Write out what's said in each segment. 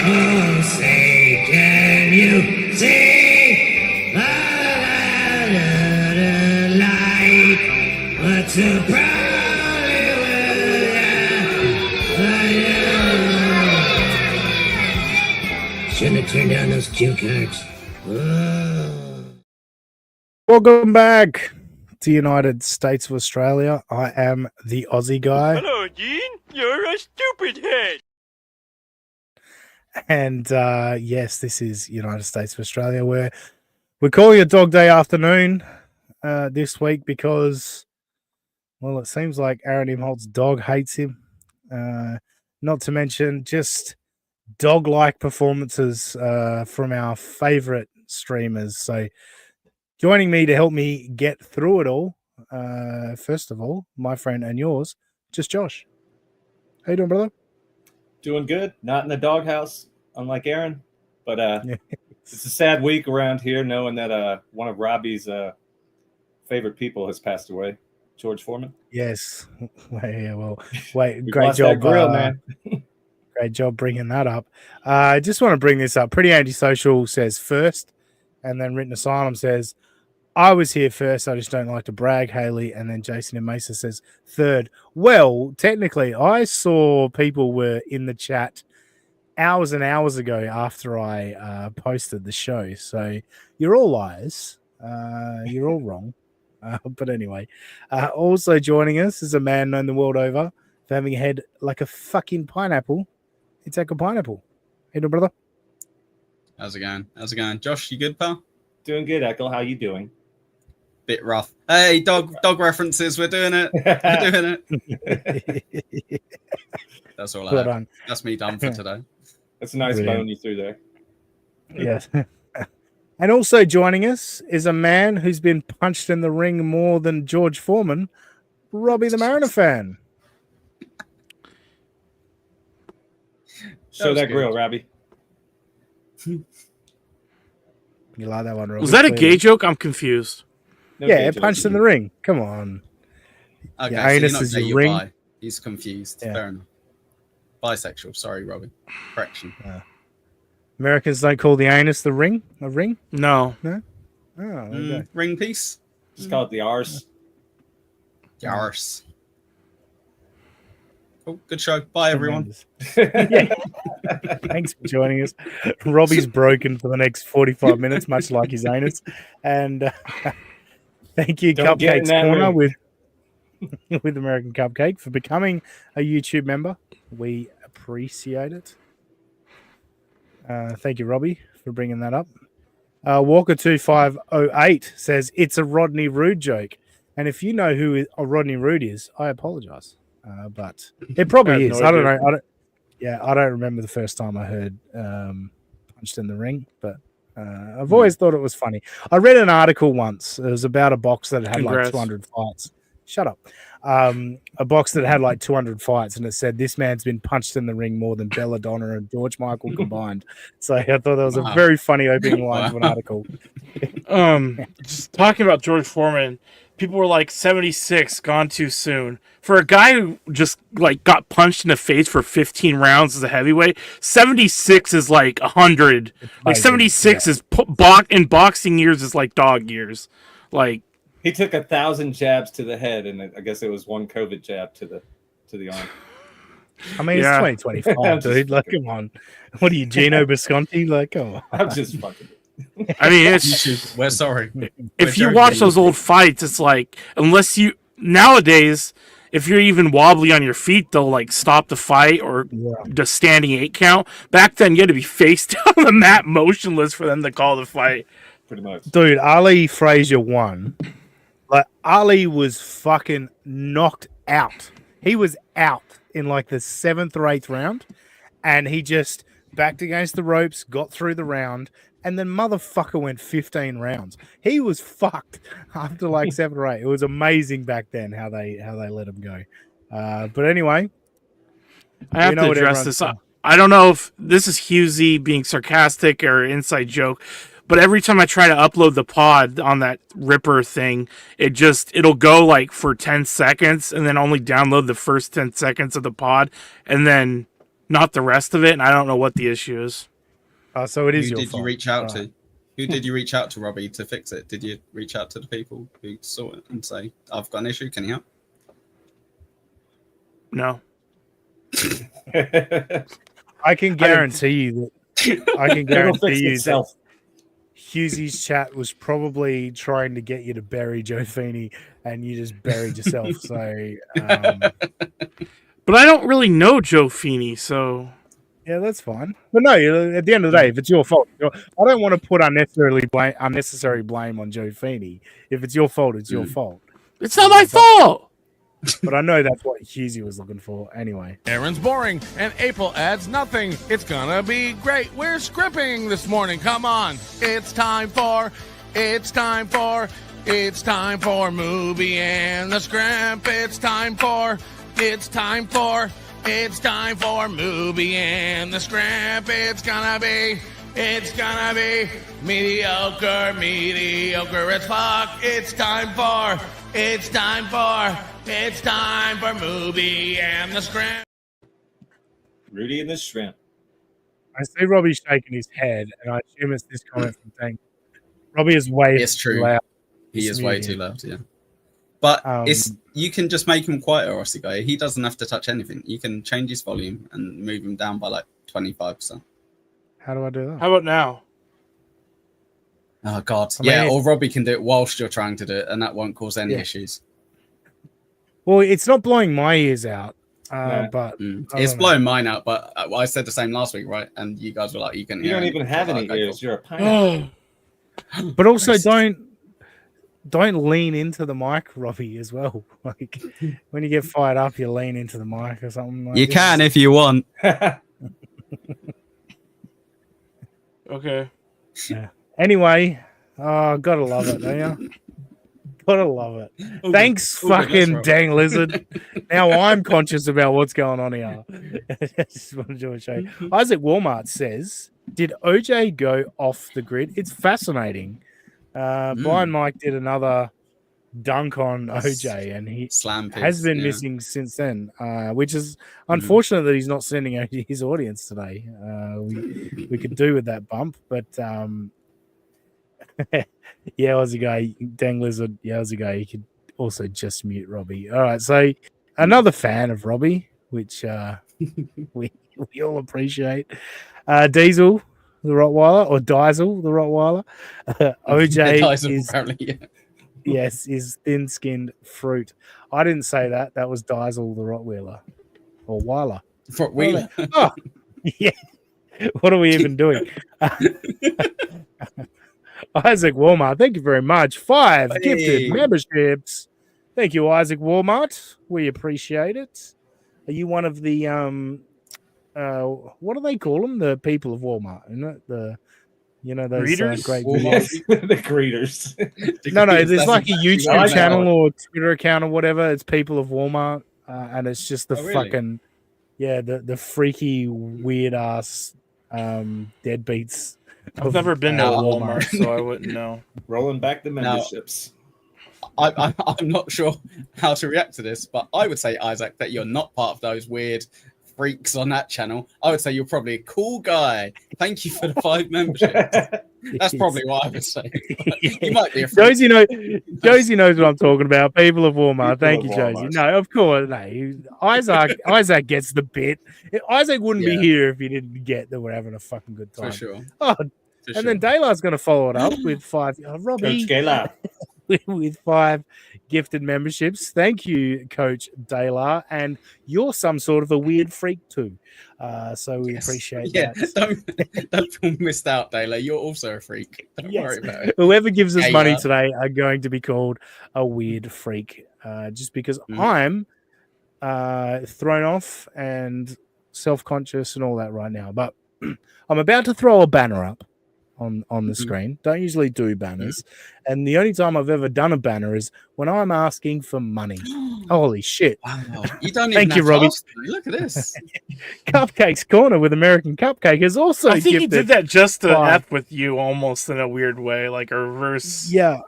Oh, say, can you see the light? What's the problem with you? Shouldn't have turned down those cue cards. Oh. Welcome back to United States of Australia. I am the Aussie guy. Hello, Gene. You're a stupid head. And yes, this is United States of Australia, where we're calling it Dog Day afternoon this week because, well, it seems like Aaron Imholt's dog hates him. Not to mention just dog-like performances from our favorite streamers. So joining me to help me get through it all, first of all, my friend and yours, just Josh. How you doing, brother? Doing good. Not in the doghouse, unlike Aaron. But Yeah. it's a sad week around here, knowing that one of Robbie's favorite people has passed away, George Foreman. Yes. Yeah, well, wait, We've great lost job, that grill, man. Great job bringing that up. I just want to bring this up. Pretty Antisocial says first, and then Written Asylum says, I was here first. I just don't like to brag, Haley. And then Jason and Mesa says third. Well, technically, I saw people were in the chat hours and hours ago after I posted the show. So you're all liars. You're all wrong. But anyway, also joining us is a man known the world over for having a head like a fucking pineapple. It's like a pineapple. Hey, brother. How's it going? Josh, you good, pal? Doing good, Echo. How you doing? Bit rough. Hey, dog references. We're doing it. That's all I Well have. done. That's me done for today. That's a nice Brilliant. bone you threw there. Yes. And also joining us is a man who's been punched in the ring more than George Foreman, Robbie the Mariner fan. Show that good. grill, Robbie. You like that one, Robbie? Was that a Clearly. gay joke? I'm confused. No Yeah, gay punched jokes. in the ring. Come on. Okay, Your so anus you're not is gay, your you're ring. bi. He's confused. Yeah. Fair enough. Bisexual. Sorry, Robbie. Correction. Americans don't call the anus the ring. A ring? No. Oh, there you go. Ring piece. Just call it the arse. Yars. Cool. Good show. Bye, everyone. Yeah. Thanks for joining us. Robbie's broken for the next 45 minutes, much like his anus. And thank you, Don't get in Cupcakes that Corner, ring. with American Cupcake, for becoming a YouTube member. We appreciate it. Thank you, Robbie, for bringing that up. Walker2508 says it's a Rodney Rude joke. And if you know who Rodney Rude is, I apologize. But it probably I have is. no I don't idea. know. I don't remember the first time I heard Punched in the Ring, but I've always thought it was funny. I read an article once. It was about a box that had Congrats. like 200 fights. Shut up. A box that had like 200 fights, and it said this man's been punched in the ring more than Belladonna and George Michael combined. So I thought that was a Wow. very funny opening line of an Wow. article. Just talking about George Foreman, people were like 76 gone too soon. For a guy who just like got punched in the face for 15 rounds as a heavyweight, 76 is like 100. Like Amazing. 76 Yeah. is in boxing years is like dog years. Like He took 1,000 jabs to the head, and I guess it was one COVID jab to the arm. I mean, Yeah. it's 2025, dude. Like, come on. What are you, Geno Bisconti? Like, come on. I'm just fucking. I mean, it's We're sorry. if We're you watch joking. those old fights, it's like unless you nowadays, if you're even wobbly on your feet, they'll like stop the fight or Yeah. just standing 8 count. Back then, you had to be face down on the mat, motionless for them to call the fight. Pretty much. Dude, Ali Frazier won. Like, Ali was fucking knocked out. He was out in like the 7th or 8th round, and he just backed against the ropes, got through the round, and then motherfucker went 15 rounds. He was fucked after like 7 or 8. It was amazing back then how they let him go. But anyway, I have you know to what address everyone's this. saying. I don't know if this is Husey being sarcastic or inside joke, but every time I try to upload the pod on that Ripper thing, it'll go like for 10 seconds and then only download the first 10 seconds of the pod and then not the rest of it, and I don't know what the issue is. So it is Who your did fault. you reach out Right. to? Who did you reach out to, Robbie, to fix it? Did you reach out to the people who saw it and say, "I've got an issue, can you help?" No. I can guarantee you that. I can It'll guarantee fix you that itself. Hughesy's chat was probably trying to get you to bury Joe Feeney, and you just buried yourself. So, But I don't really know Joe Feeney, so yeah, that's fine. But no, at the end of the day, if it's your fault, I don't want to put unnecessary blame on Joe Feeney. If it's your fault, it's your fault. it's not my fault. But I know that's what Hughesy was looking for. Anyway, Aaron's boring, and April adds nothing. It's gonna be great. We're scripting this morning. Come on. It's time for Movie and the Scrimp. It's time for Movie and the Scrimp. It's gonna be mediocre as fuck. It's time for Movie and the Scrimp. Rudy and the Shrimp. I see Robbie shaking his head, and I assume it's this comment from Tank. Robbie is way It's too true. loud. He is way too loud, yeah. But you can just make him quieter, Aussie guy. He doesn't have to touch anything. You can change his volume and move him down by like 25%. How do I do that? How about now? Oh God, I mean, yeah. Or Robbie can do it whilst you're trying to do it, and that won't cause any Yeah. issues. Well, it's not blowing my ears out, No. but It's blowing mine out. But I said the same last week, right? And you guys were like, "You can." You don't even have any ears. You're a pineapple. But also Racist. don't lean into the mic, Robbie, as well. Like when you get fired up, you lean into the mic or something. Like You this. can if you want. Okay. Anyway, gotta love it, don't you? Gotta love it. Ooh, Thanks, ooh, that's fucking right. dang lizard. Now I'm conscious about what's going on here. Just want to do a show. Isaac Walmart says, "Did OJ go off the grid?" It's fascinating. Blind Mike did another dunk on OJ, and he Slam pigs, has been yeah. missing since then, which is unfortunate that he's not sending out his audience today. We could do with that bump, but yeah, Aussie guy, dang lizard, yeah, Aussie guy, you could also just mute Robbie. All right, so another fan of Robbie, which we all appreciate. Diesel, the Rottweiler, or Diesel, the Rottweiler. OJ Dyson, is apparently, yeah. yes, is thin-skinned fruit. I didn't say that. That was Diesel, the Rottweiler, or Weiler. For Wheeler. Oh, yeah. What are we even doing? Isaac Walmart, thank you very much. 5 Hey. gifted memberships. Thank you, Isaac Walmart. We appreciate it. Are you one of the what do they call them? The people of Walmart, isn't it? The those Greeters? great Walmart. videos. The greeters. No, there's That's like a exactly YouTube what I channel know. or Twitter account or whatever. It's people of Walmart, and it's just the Oh, really? fucking the freaky weird ass deadbeats. I've never been to a Walmart. Walmart, so I wouldn't know. Rolling back the memberships. I'm not sure how to react to this, but I would say, Isaac, that you're not part of those weird freaks on that channel. I would say you're probably a cool guy. Thank you for the 5 memberships. That's probably what I would say. You might be a freak. Josie knows what I'm talking about. People of Walmart. People Thank of you, Josie. Walmart. No, of course. No. Isaac gets the bit. Isaac wouldn't be Yeah. here if he didn't get that we're having a fucking good time. For sure. Oh, For and sure. then Daylar's going to follow it up with 5. Coach Robbie, Gela. with 5 gifted memberships. Thank you, Coach Daylar. And you're some sort of a weird freak too. So we Yes. appreciate Yeah, that. don't feel missed out, Dayla. You're also a freak. Don't Yes. worry about it. Whoever gives us Yeah, money yeah. today are going to be called a weird freak. Just because I'm thrown off and self-conscious and all that right now. But I'm about to throw a banner up on the screen. Don't usually do banners. And the only time I've ever done a banner is when I'm asking for money. Holy shit. Wow. You don't Thank even you, have Robbie. to ask me. Look at this. Cupcakes Corner with American Cupcake is also I think he gifted. did that just to 5. F with you almost in a weird way, like a reverse. Yeah.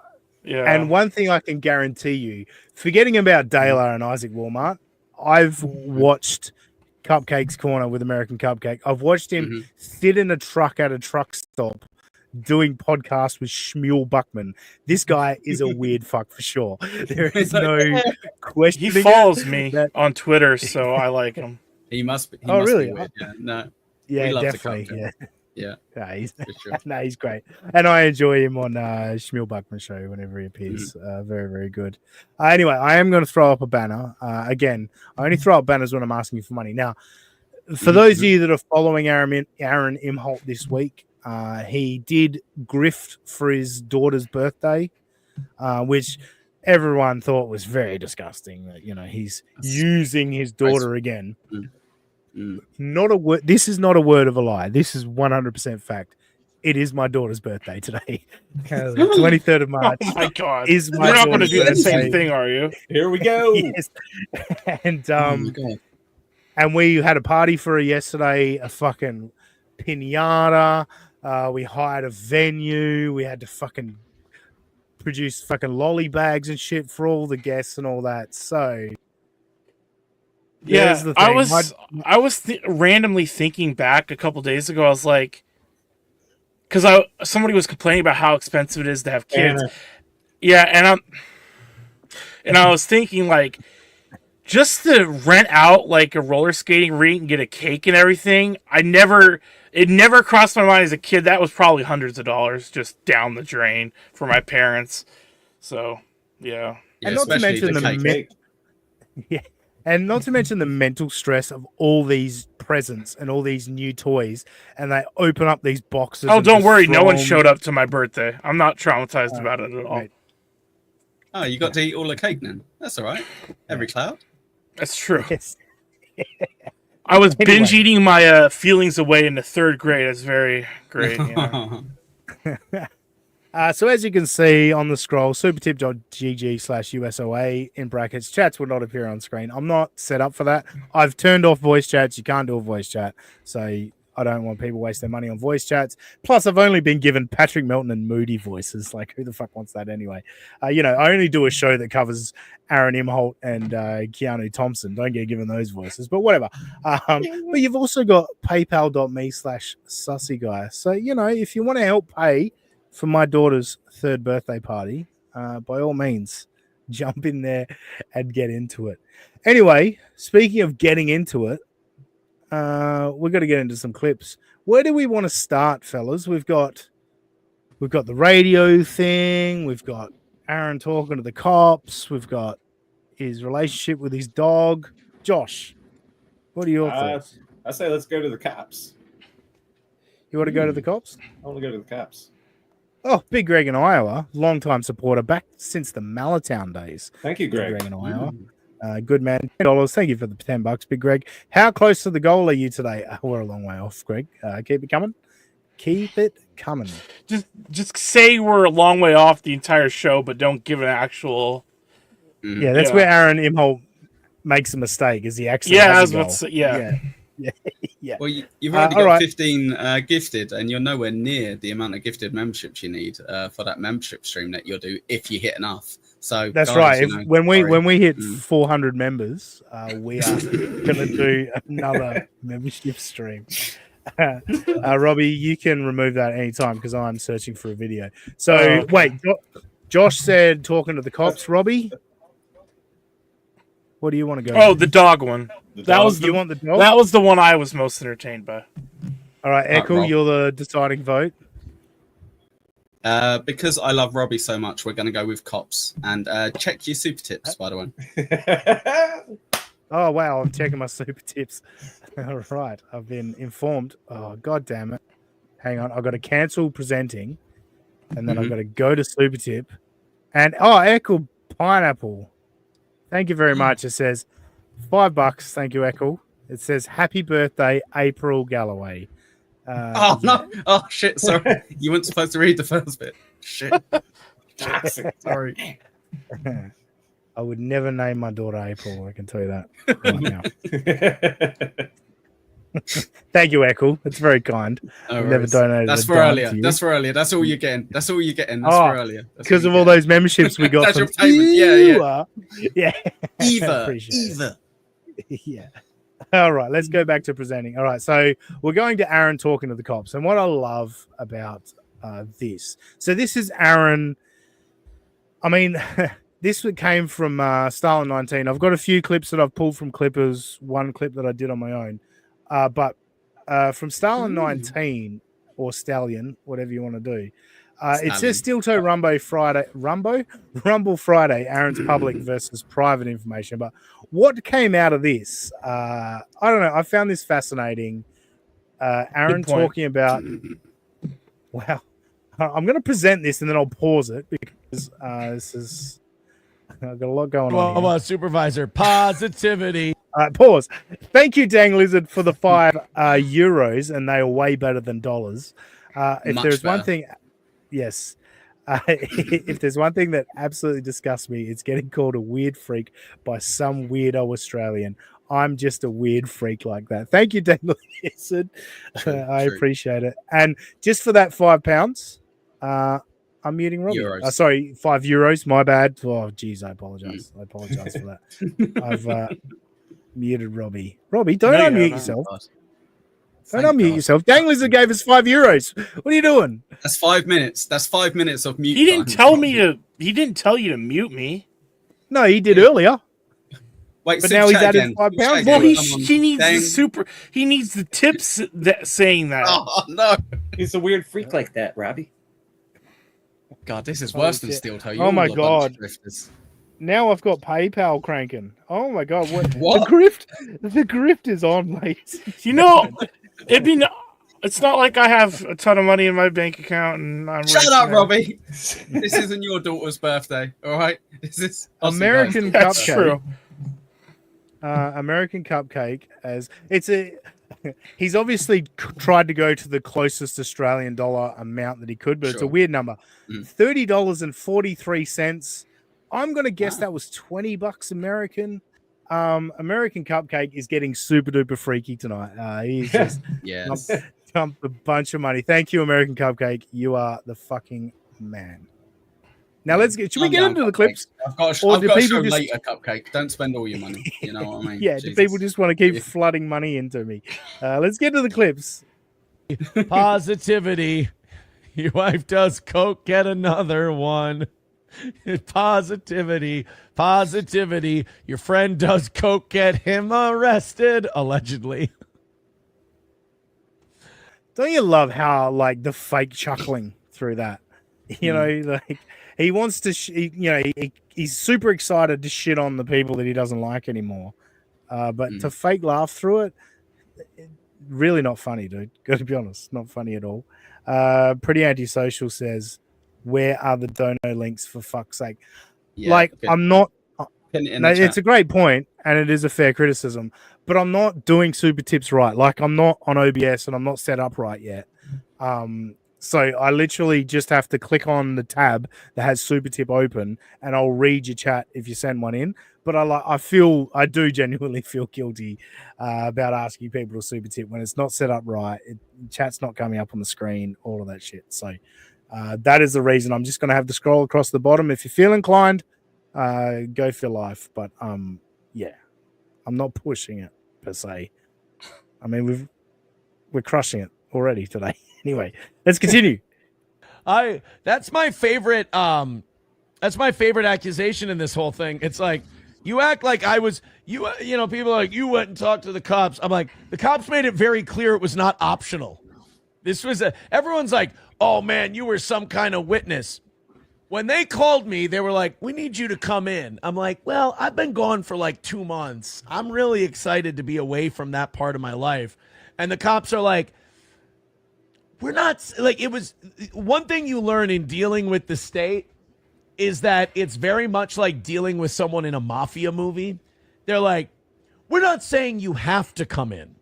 Yeah. And one thing I can guarantee you, forgetting about Daylar and Isaac Walmart, I've watched Cupcakes Corner with American Cupcake. I've watched him sit in a truck at a truck stop doing podcasts with Shmuel Buckman. This guy is a weird fuck for sure. There is no question. He follows me on Twitter, so I like him. He must be. He Oh, must really? Be weird. Yeah. No. Yeah, He loves a definitely. cupcake. Yeah. Yeah. No, he's, For sure. no, he's great. And I enjoy him on Shmuel Buckman show whenever he appears. Very, very good. Anyway, I am going to throw up a banner. Again, I only throw up banners when I'm asking you for money. Now, for those of you that are following Aaron Imholt this week, he did grift for his daughter's birthday, which everyone thought was very disgusting. That, you know, he's using his daughter again. Not a word. This is not a word of a lie. This is 100% fact. It is my daughter's birthday today. 23rd of March. Oh my God. Is my You're not going to daughter's do the birthday. same thing, are you? Here we go. Yes. And Oh my God. and we had a party for her yesterday, a fucking pinata. We hired a venue. We had to fucking produce fucking lolly bags and shit for all the guests and all that. So Yeah, there's the I thing. was randomly thinking back a couple days ago. I was like, because somebody was complaining about how expensive it is to have kids. Yeah, and I was thinking like, just to rent out like a roller skating rink and get a cake and everything. It never crossed my mind as a kid. That was probably hundreds of dollars just down the drain for my parents. So yeah, And not to especially mention the cake. Yeah. And not to mention the mental stress of all these presents and all these new toys, and they open up these boxes. oh, and don't just worry, throw no one them- showed up to my birthday. I'm not traumatized about it at all. Right. Oh, you got to eat all the cake then. That's all right. Every cloud. That's true. Yes. I was Anyway. binge eating my feelings away in the third grade. It's very great. You know? So as you can see on the scroll, supertip.gg/USOA in brackets, chats will not appear on screen. I'm not set up for that. I've turned off voice chats. You can't do a voice chat. So I don't want people waste their money on voice chats. Plus, I've only been given Patrick Melton and Moody voices. Like, who the fuck wants that anyway? I only do a show that covers Aaron Imholt and Keanu Thompson. Don't get given those voices, but whatever. But you've also got paypal.me/sussyguy. So, if you want to help pay for my daughter's third birthday party, by all means, jump in there and get into it. Anyway, speaking of getting into it, we're going to get into some clips. Where do we want to start, fellas? We've got the radio thing. We've got Aaron talking to the cops. We've got his relationship with his dog. Josh, what are your thoughts? I say let's go to the cops. You want to go to the cops? I want to go to the cops. Oh, Big Greg in Iowa, longtime supporter back since the Malatown days. Thank you, Big Greg. Greg in Iowa. Good man. $10. Thank you for the $10, Big Greg. How close to the goal are you today? We're a long way off, Greg. Keep it coming. Keep it coming. Just say we're a long way off the entire show, but don't give an actual. Yeah, that's Yeah. where Aaron Imholt makes a mistake. Is he actually? Yeah, I has was a about goal. to say, yeah. Yeah. Well, you've already all got right. 15 gifted, and you're nowhere near the amount of gifted memberships you need for that membership stream that you'll do if you hit enough. So That's guys, right. sorry. When we hit 400 members, we are going to do another membership stream. Robbie, you can remove that anytime because I'm searching for a video. So okay. wait, Josh said talking to the cops. Robbie, what do you want to go? Oh, the dog one. That was you want the dog? That was the one I was most entertained by. All right, Echo, Rob. you're the deciding vote. Because I love Robbie so much, we're going to go with cops. And check your super tips, by the way. Oh wow, I'm checking my super tips. All right, I've been informed. Oh god damn it! Hang on, I've got to cancel presenting, and then I've got to go to super tip, and Echo Pineapple. Thank you very much. It says $5. Thank you, Echo. It says happy birthday, April Galloway. Oh, no. Oh, shit. Sorry. You weren't supposed to read the first bit. Shit. Sorry. I would never name my daughter April. I can tell you that right now. Thank you, Echo. It's very kind. No I've never worries. donated. That's a for dime earlier. to you. That's for earlier. That's all you're getting. That's all you're getting. That's Oh, for earlier. That's because all of you all those memberships we got That's from your payment. Yeah, yeah. yeah. Eva. Appreciate it. Eva. Yeah. All right, let's go back to presenting. All right, so we're going to Aaron talking to the cops. And what I love about this, so this is Aaron. I mean, this came from Stalin 19. I've got a few clips that I've pulled from Clippers, one clip that I did on my own. But from Stalin 19 or Stallion, whatever you want to do, it says Steel Toe Rumble Friday, Aaron's public versus private information. But what came out of this? I don't know. I found this fascinating. Aaron talking about, wow. I'm going to present this and then I'll pause it because this is, I've got a lot going on. Well, supervisor, positivity. Pause. Thank you, Dang Lizard, for the €5, and they are way better than dollars. If Much there's better. one thing, yes. If there's one thing that absolutely disgusts me, it's getting called a weird freak by some weirdo Australian. I'm just a weird freak like that. Thank you, Dang Lizard. I appreciate it. And just for that £5, I'm muting Robbie. Sorry, €5. My bad. Oh, geez, I apologize. I apologize for that. I've muted Robbie. Robbie, don't unmute yourself. Don't unmute yourself. Dang Lizard gave us €5. What are you doing? That's 5 minutes. That's 5 minutes of mute. He didn't tell me to. He didn't tell you to mute me. No, he did earlier. Wait, but now he's added £5. Well, he needs the super. He needs the tips that saying that. Oh no, He's a weird freak like that, Robbie. God, this is worse than Steel Toe. Oh my God. Now I've got PayPal cranking. Oh my God, what? What? The grift is on, mate. You know, it'd be. It's not like I have a ton of money in my bank account, and I'm. Shut up, Robbie. This isn't your daughter's birthday, all right? This is American That's Cupcake. true. American Cupcake, as it's a. He's obviously tried to go to the closest Australian dollar amount that he could, but it's a weird number. $30.43. I'm going to guess that was $20 American. American Cupcake is getting super duper freaky tonight. He's just dumped a bunch of money. Thank you, American Cupcake. You are the fucking man. Now let's get. Should we get into the clips? I've got to show later, Cupcake. Don't spend all your money. You know what I mean? Yeah. Do people just want to keep flooding money into me? Let's get to the clips. Positivity. Your wife does coke. Get another one. Positivity. Your friend does coke. Get him arrested. Allegedly. Don't you love how like the fake chuckling through that? You know, like he wants to, he's super excited to shit on the people that he doesn't like anymore. But to fake laugh through it, really not funny, dude. Got to be honest, not funny at all. Pretty Antisocial says, "Where are the dono links for fuck's sake?" Yeah, I'm not. It's a great point, and it is a fair criticism. But I'm not doing super tips right. Like I'm not on OBS, and I'm not set up right yet. So I literally just have to click on the tab that has super tip open, and I'll read your chat if you send one in. But I do genuinely feel guilty about asking people to super tip when it's not set up right. Chat's not coming up on the screen, all of that shit. So that is the reason. I'm just going to have to scroll across the bottom. If you feel inclined, go for life. But yeah, I'm not pushing it per se. I mean, we're crushing it already today. Anyway, let's continue. That's my favorite. That's my favorite accusation in this whole thing. It's like you act like I was you. You know, people are like you went and talked to the cops. I'm like the cops made it very clear it was not optional. This was everyone's like, oh man, you were some kind of witness. When they called me, they were like, we need you to come in. I'm like, well, I've been gone for like 2 months. I'm really excited to be away from that part of my life. And the cops are like, we're not like it was one thing you learn in dealing with the state is that it's very much like dealing with someone in a mafia movie. They're like, we're not saying you have to come in.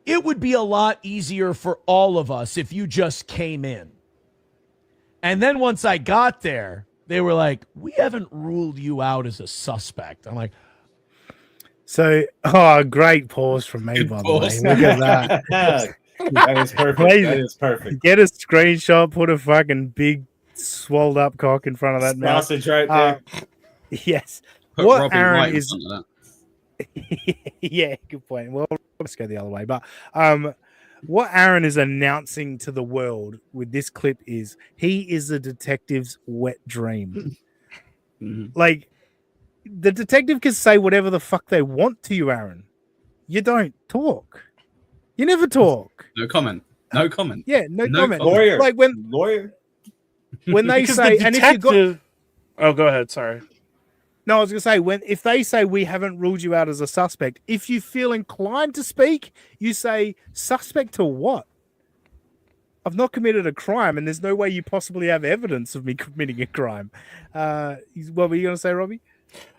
It would be a lot easier for all of us if you just came in. And then once I got there, they were like, we haven't ruled you out as a suspect. I'm like, so, great pause from me, by the way. Look at that. That is perfect. That is perfect. Get a screenshot, put a fucking big swelled up cock in front of that sausage right there. Yes. Put what Robbie Aaron right is Yeah, good point. Well, let's go the other way. But what Aaron is announcing to the world with this clip is he is the detective's wet dream. Like, the detective can say whatever the fuck they want to you, Aaron. You don't talk. You never talk. No comment. No comment. Yeah, no comment. Lawyer. Like Lawyer. when they Because say, the and if you got, detective. Oh, go ahead. Sorry. no, I was gonna say if they say we haven't ruled you out as a suspect, if you feel inclined to speak, you say suspect to what? I've not committed a crime, and there's no way you possibly have evidence of me committing a crime. What were you gonna say, Robbie?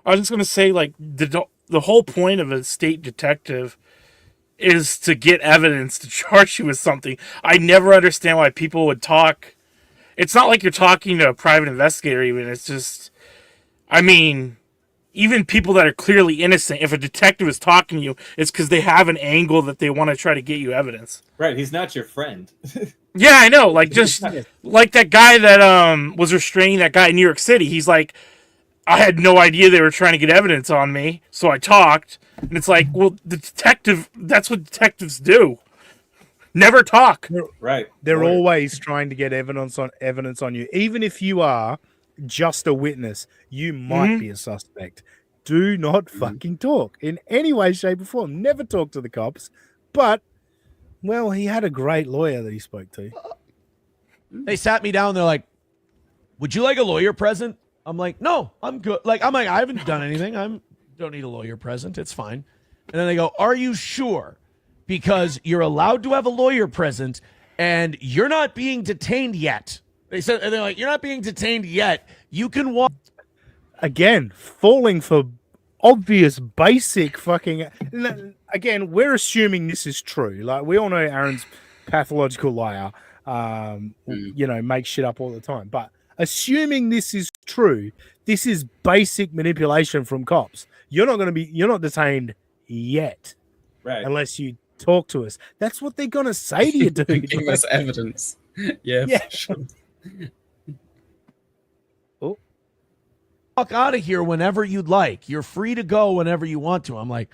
I was just going to say, like, the whole point of a state detective is to get evidence to charge you with something. I never understand why people would talk. It's not like you're talking to a private investigator, even. It's just, I mean, even people that are clearly innocent, if a detective is talking to you, it's because they have an angle that they want to try to get you evidence. Right, he's not your friend. Yeah, I know. Like, just like that guy that was restraining that guy in New York City. He's like, I had no idea they were trying to get evidence on me, so I talked. And it's like, well, the detective, that's what detectives do. Never talk. Right. They're always trying to get evidence on you. Even if you are just a witness, you might be a suspect. Do not fucking talk in any way, shape, or form. Never talk to the cops. But, well, he had a great lawyer that he spoke to. They sat me down. They're like, would you like a lawyer present? I'm like, no, I'm good. I haven't done anything. Don't need a lawyer present. It's fine. And then they go, are you sure? Because you're allowed to have a lawyer present and you're not being detained yet. They said, and they're like, you're not being detained yet. You can walk. Again, falling for obvious, basic fucking. Again, we're assuming this is true. Like, we all know Aaron's pathological liar. Makes shit up all the time. But assuming this is true, this is basic manipulation from cops. You're not detained yet, right? Unless you talk to us. That's what they're gonna say to you, dude. Give us evidence. Yeah. For sure. Oh, Walk out of here whenever you'd like. You're free to go whenever you want to. I'm like,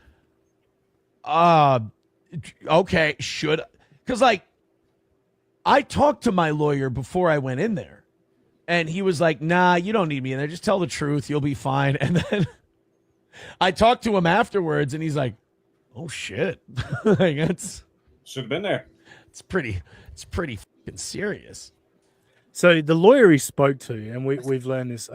okay, should, because I talked to my lawyer before I went in there. And he was like, nah, you don't need me in there. Just tell the truth. You'll be fine. And then I talked to him afterwards, and he's like, oh, shit. Should have been there. It's pretty fucking serious. So the lawyer he spoke to, and we've learned this,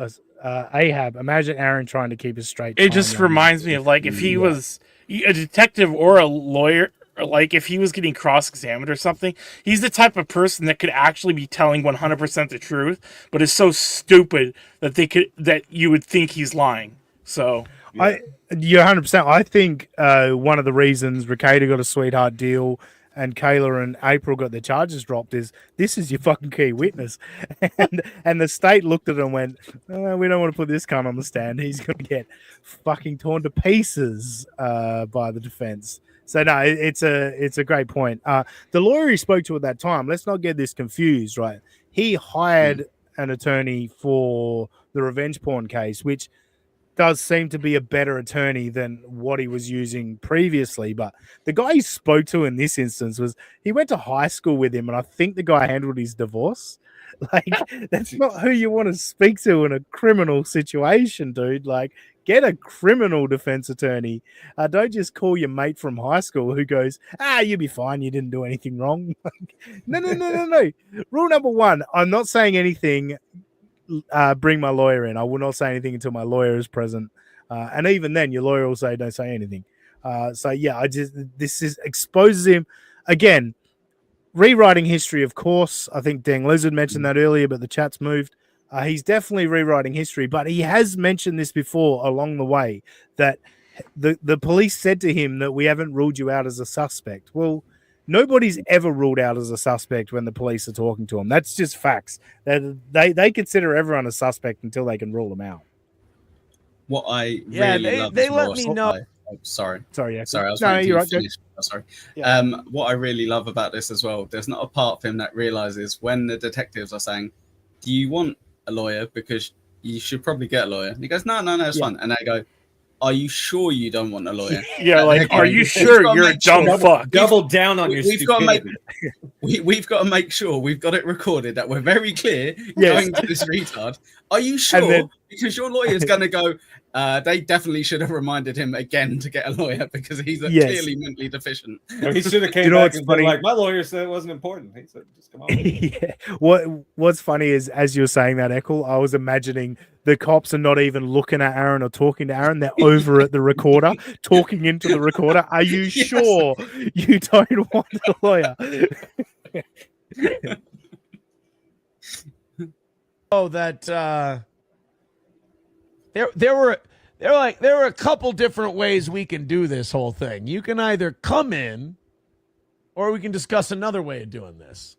Ahab, imagine Aaron trying to keep a straight. It just reminds me of, like, if he was a detective or a lawyer, or like if he was getting cross-examined or something, he's the type of person that could actually be telling 100% the truth, but is so stupid that you would think he's lying. So you're 100%. I think one of the reasons Ricada got a sweetheart deal and Kayla and April got their charges dropped is this is your fucking key witness, and the state looked at it and went, we don't want to put this cunt on the stand. He's going to get fucking torn to pieces by the defense. So no, it's a great point. The lawyer he spoke to at that time, let's not get this confused, right? He hired an attorney for the revenge porn case, which does seem to be a better attorney than what he was using previously. But the guy he spoke to in this instance he went to high school with him, and I think the guy handled his divorce. Like, that's not who you want to speak to in a criminal situation, dude. Like, get a criminal defense attorney. Don't just call your mate from high school who goes, you'll be fine. You didn't do anything wrong. No. Rule number one, I'm not saying anything. Bring my lawyer in. I will not say anything until my lawyer is present. And even then, your lawyer will say, don't say anything. This exposes him. Again, rewriting history, of course. I think Dang Lizard mentioned that earlier, but the chat's moved. He's definitely rewriting history, but he has mentioned this before along the way, that the police said to him that we haven't ruled you out as a suspect. Well, nobody's ever ruled out as a suspect when the police are talking to him. That's just facts. They consider everyone a suspect until they can rule them out. What I really love they is let more me know. Sorry. Yeah. Sorry, I was no, you're right. finish. Oh, sorry. Yeah. What I really love about this as well, there's not a part of him that realizes when the detectives are saying, do you want a lawyer? Because you should probably get a lawyer. And he goes, no, it's fine. And they go, are you sure you don't want a lawyer? Yeah, like, Again, are you we've sure gotta you're a make sure- dumb fuck? Double down on your We've got to make stupidity. we've got to make sure we've got it recorded that we're very clear Yes. going to this retard. Are you sure? then- Because your lawyer's going to go. They definitely should have reminded him again to get a lawyer because he's Yes. clearly mentally deficient. He should have came You know back what's and been funny? like, my lawyer said it wasn't important. He said, just come on. Yeah. What's funny is as you were saying that, Eccles, I was imagining the cops are not even looking at Aaron or talking to Aaron. They're over at the recorder, talking into the recorder. Are you Yes. sure you don't want a lawyer? Oh, that there were a couple different ways we can do this whole thing. You can either come in, or we can discuss another way of doing this.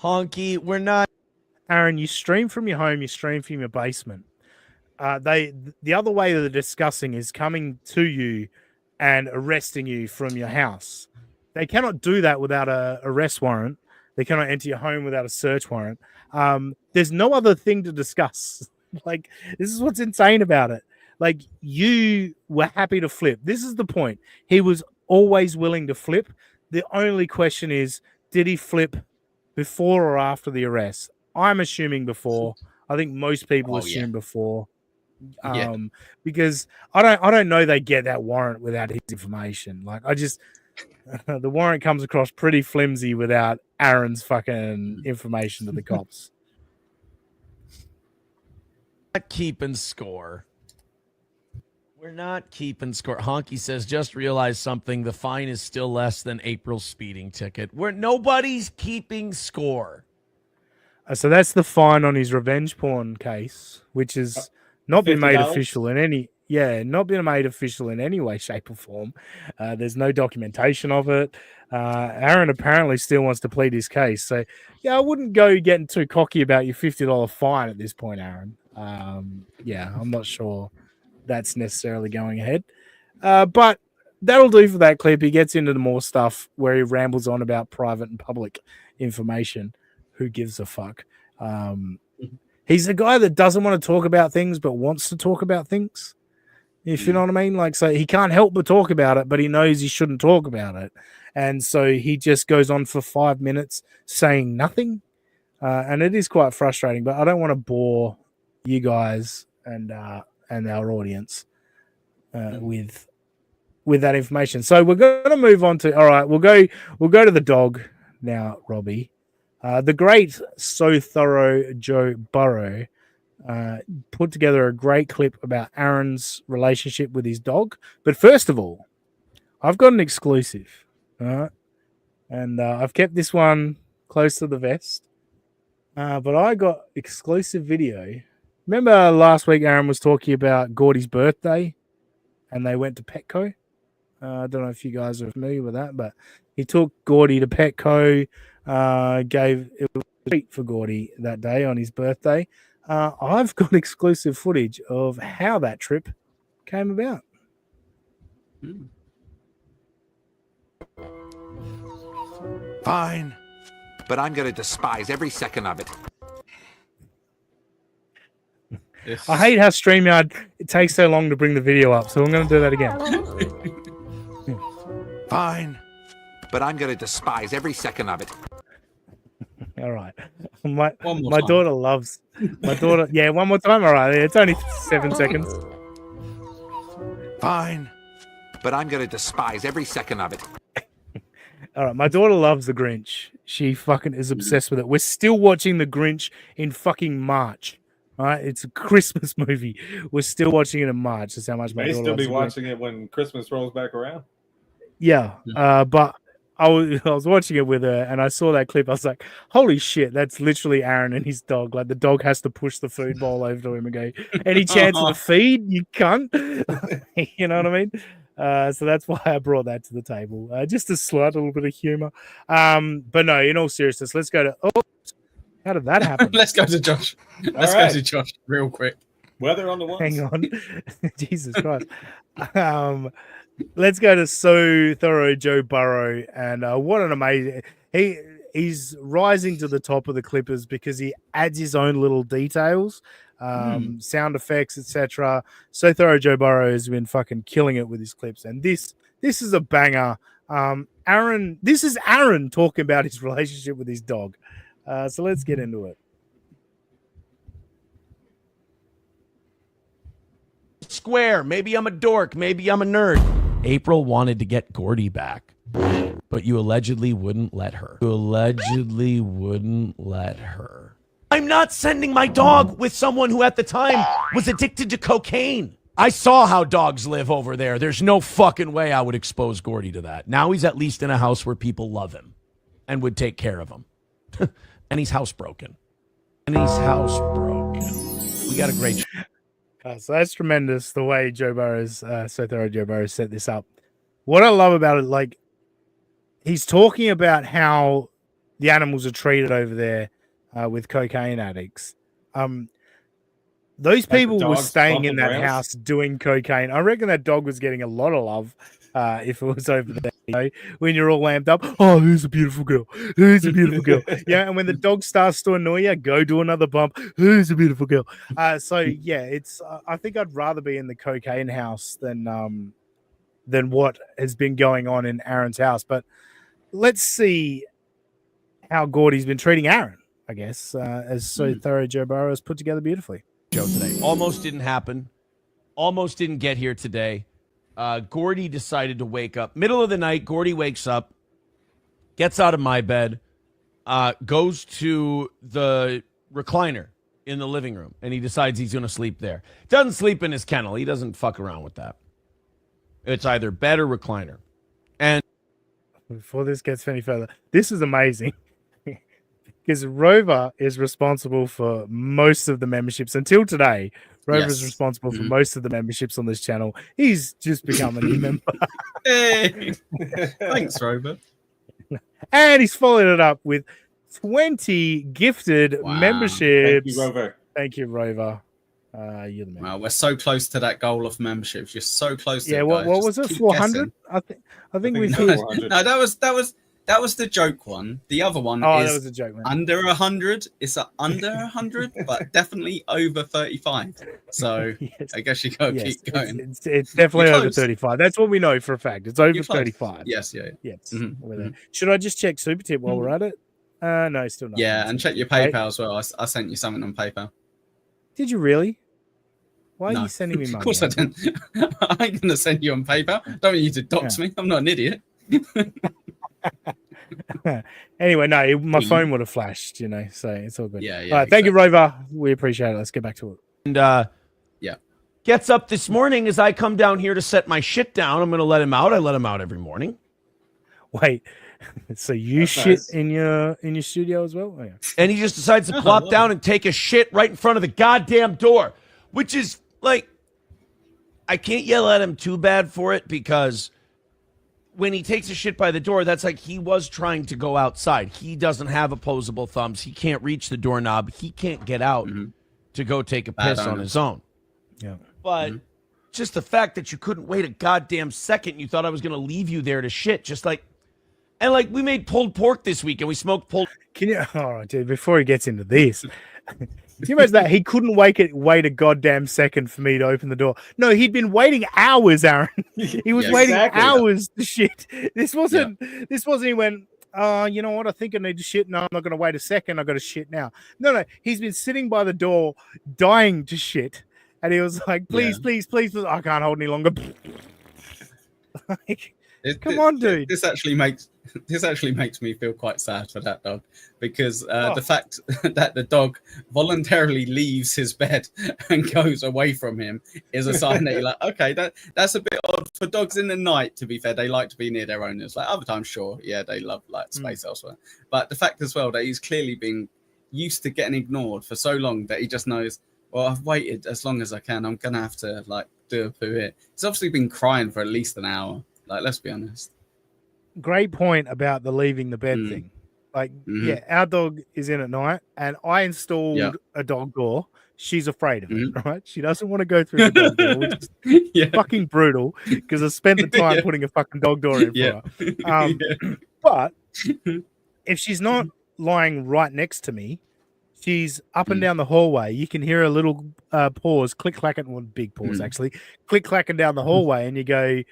Honky, we're not. Aaron, you stream from your home, you stream from your basement. The other way that they're discussing is coming to you and arresting you from your house. They cannot do that without a arrest warrant. They cannot enter your home without a search warrant. There's no other thing to discuss. Like, this is what's insane about it. Like, you were happy to flip. This is the point. He was always willing to flip. The only question is, did he flip before or after the arrest? I'm assuming before. I think most people assume before. Yeah. Because I don't know they get that warrant without his information. Like, I just the warrant comes across pretty flimsy without Aaron's fucking information to the cops. Not keeping score. We're not keeping score. Honky says, just realized something. The fine is still less than April's speeding ticket. Nobody's keeping score. So that's the fine on his revenge porn case, which has not been made $50? official in any not been made official in any way, shape, or form. There's no documentation of it. Aaron apparently still wants to plead his case. So yeah, I wouldn't go getting too cocky about your $50 fine at this point, Aaron. I'm not sure that's necessarily going ahead. But that'll do for that clip. He gets into the more stuff where he rambles on about private and public information. Who gives a fuck? He's a guy that doesn't want to talk about things, but wants to talk about things. If you know what I mean? Like, so he can't help but talk about it, but he knows he shouldn't talk about it. And so he just goes on for 5 minutes saying nothing. And it is quite frustrating, but I don't want to bore you guys and our audience with that information. So we're going to move on to, all right, we'll go to the dog now, Robbie. The great So Thorough Joe Burrow put together a great clip about Aaron's relationship with his dog. But first of all, I've got an exclusive. All right. And I've kept this one close to the vest. But I got exclusive video. Remember last week Aaron was talking about Gordy's birthday and they went to Petco? I don't know if you guys are familiar with that, but he took Gordy to Petco, gave it was a treat for Gordy that day on his birthday. I've got exclusive footage of how that trip came about. Fine, but I'm going to despise every second of it. I hate how StreamYard, it takes so long to bring the video up, so I'm going to do that again. Fine, but I'm going to despise every second of it. All right. My One more time. daughter loves... My daughter... Yeah, one more time? All right. It's only 7 seconds. Fine, but I'm going to despise every second of it. All right. My daughter loves The Grinch. She fucking is obsessed with it. We're still watching The Grinch in fucking March. All right? It's a Christmas movie. We're still watching it in March. That's how much my May daughter still be loves The Grinch. watching it when Christmas rolls back around. Yeah. But I was watching it with her and I saw that clip. I was like, holy shit, that's literally Aaron and his dog. Like, the dog has to push the food bowl over to him and go, any chance of a feed, you cunt? You know what I mean? So that's why I brought that to the table. Just a slight little bit of humor. But no, in all seriousness, let's go to... Oh, how did that happen? Let's go to Josh. Let's go to Josh real quick. Weather on the ones. Hang on. Jesus Christ. Let's go to So Thorough Joe Burrow. And what an amazing... He he's rising to the top of the Clippers because he adds his own little details, sound effects, etc. So thorough Joe Burrow has been fucking killing it with his clips, and this is a banger. This is Aaron talking about his relationship with his dog. So let's get into it. Square. Maybe I'm a dork. Maybe I'm a nerd. April wanted to get Gordy back, but you allegedly wouldn't let her. I'm not sending my dog with someone who at the time was addicted to cocaine. I saw how dogs live over there. There's no fucking way I would expose Gordy to that. Now he's at least in a house where people love him and would take care of him. And he's housebroken. We got a great... So that's tremendous, the way Joe Burrow's, so thorough Joe Burrow set this up. What I love about it, like, he's talking about how the animals are treated over there with cocaine addicts. Those people were staying in that house doing cocaine. I reckon that dog was getting a lot of love if it was over there. You know, when you're all lamped up, oh, who's a beautiful girl? Who's a beautiful girl? Yeah, and when the dog starts to annoy you, go do another bump. Who's a beautiful girl? So yeah, it's. I think I'd rather be in the cocaine house than what has been going on in Aaron's house. But let's see how Gordy's been treating Aaron. I guess as so thorough Joe Burrow has put together beautifully. Show today almost didn't happen. Almost didn't get here today. Gordy decided to wake up. Middle of the night, Gordy wakes up, gets out of my bed, goes to the recliner in the living room, and he decides he's going to sleep there. Doesn't sleep in his kennel. He doesn't fuck around with that. It's either bed or recliner. And before this gets any further, this is amazing. Because Rover is responsible for most of the memberships until today. Rover is responsible for most of the memberships on this channel. He's just become a new member. Hey. Thanks, Rover. And he's followed it up with 20 gifted memberships. Thank you, Rover. Thank you, Rover. You're the man. Wow, we're so close to that goal of memberships. You're so close to it. Yeah, what was it? 400? I think we hit. No, that was the joke one. The other one that is was a joke, man. under 100. It's under 100, but definitely over 35. So Yes. I guess you gotta keep going. It's definitely You're over close. 35. That's what we know for a fact. It's over You're close. 35. Yes, yeah. Yes. Mhm, We're there. Should I just check Super Tip while we're at it? No, still not. Yeah, and check your PayPal as well. I sent you something on PayPal. Did you really? Why are No. you sending me money? Of course I didn't. I ain't gonna send you on PayPal. Don't want you to dox me. I'm not an idiot. Anyway, no, my phone would have flashed, so it's all good. Yeah, All right, thank you, Rover. We appreciate it. Let's get back to it. And gets up this morning as I come down here to set my shit down. I'm going to let him out. I let him out every morning. Wait, so you That's shit nice. in your studio as well? Oh, yeah. And he just decides to plop down and take a shit right in front of the goddamn door, which is like, I can't yell at him too bad for it because when he takes a shit by the door, that's like he was trying to go outside. He doesn't have opposable thumbs. He can't reach the doorknob. He can't get out to go take a piss on his own. Yeah. But just the fact that you couldn't wait a goddamn second, you thought I was going to leave you there to shit. Just like, and like we made pulled pork this week and we smoked pulled. Can you, all right, dude, before he gets into this, can you imagine that? He couldn't wait a goddamn second for me to open the door. No, he'd been waiting hours, Aaron. He was waiting hours to shit. This wasn't, he went, you know what? I think I need to shit. No, I'm not going to wait a second. I got to shit now. No. He's been sitting by the door dying to shit. And he was like, please. I can't hold any longer. Like, come on, dude. This actually makes me feel quite sad for that dog because the fact that the dog voluntarily leaves his bed and goes away from him is a sign that you're like, okay, that's a bit odd for dogs in the night. To be fair, they like to be near their owners. Like other times, sure, yeah, they love like space elsewhere. But the fact as well that he's clearly been used to getting ignored for so long that he just knows, well, I've waited as long as I can. I'm gonna have to like do a poo here. He's obviously been crying for at least an hour. Like, let's be honest. Great point about the leaving the bed thing. Like, yeah, our dog is in at night, and I installed a dog door. She's afraid of it, right? She doesn't want to go through the dog door, which is fucking brutal because I spent the time putting a fucking dog door in for her. But if she's not lying right next to me. She's up and down the hallway. You can hear a little paws, click clacking, well, big paws actually, click clacking down the hallway, and you go,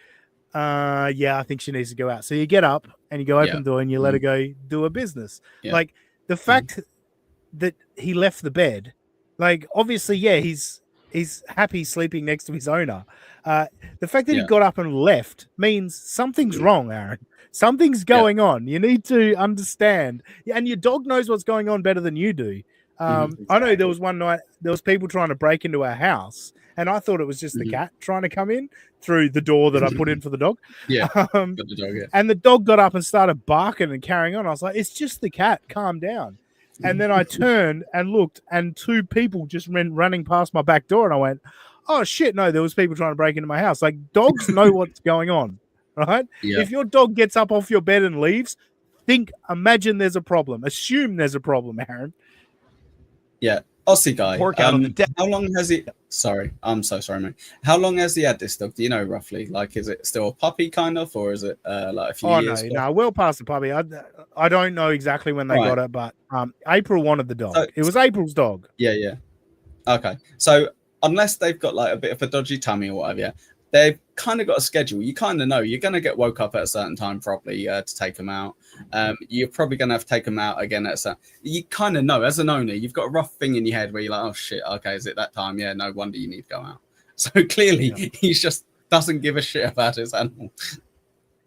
yeah, I think she needs to go out. So you get up and you go open the door and you let her go do her business. Yeah. Like the fact that he left the bed, like obviously, yeah, he's happy sleeping next to his owner. The fact that he got up and left means something's wrong, Aaron. Something's going on. You need to understand. And your dog knows what's going on better than you do. Exactly. I know there was one night, there was people trying to break into our house, and I thought it was just the cat trying to come in through the door that I put in for the dog. And the dog got up and started barking and carrying on. I was like, it's just the cat. Calm down. And then I turned and looked, and two people just running past my back door, and I went, oh, shit, no, there was people trying to break into my house. Like, dogs know what's going on, right? Yeah. If your dog gets up off your bed and leaves, imagine there's a problem. Assume there's a problem, Aaron. Yeah. Aussie guy. How long has he... Sorry, I'm so sorry, mate. How long has he had this dog? Do you know roughly? Like, is it still a puppy kind of, or is it like a few years? No, well past the puppy. I don't know exactly when they got it, but April wanted the dog. So, it was April's dog. Yeah. Okay. So unless they've got like a bit of a dodgy tummy or whatever, they've kind of got a schedule. You kind of know you're going to get woke up at a certain time probably to take them out. You're probably going to have to take them out again at a certain... You kind of know, as an owner, you've got a rough thing in your head where you're like, oh, shit, okay, is it that time? Yeah, no wonder you need to go out. So clearly, he just doesn't give a shit about his animal.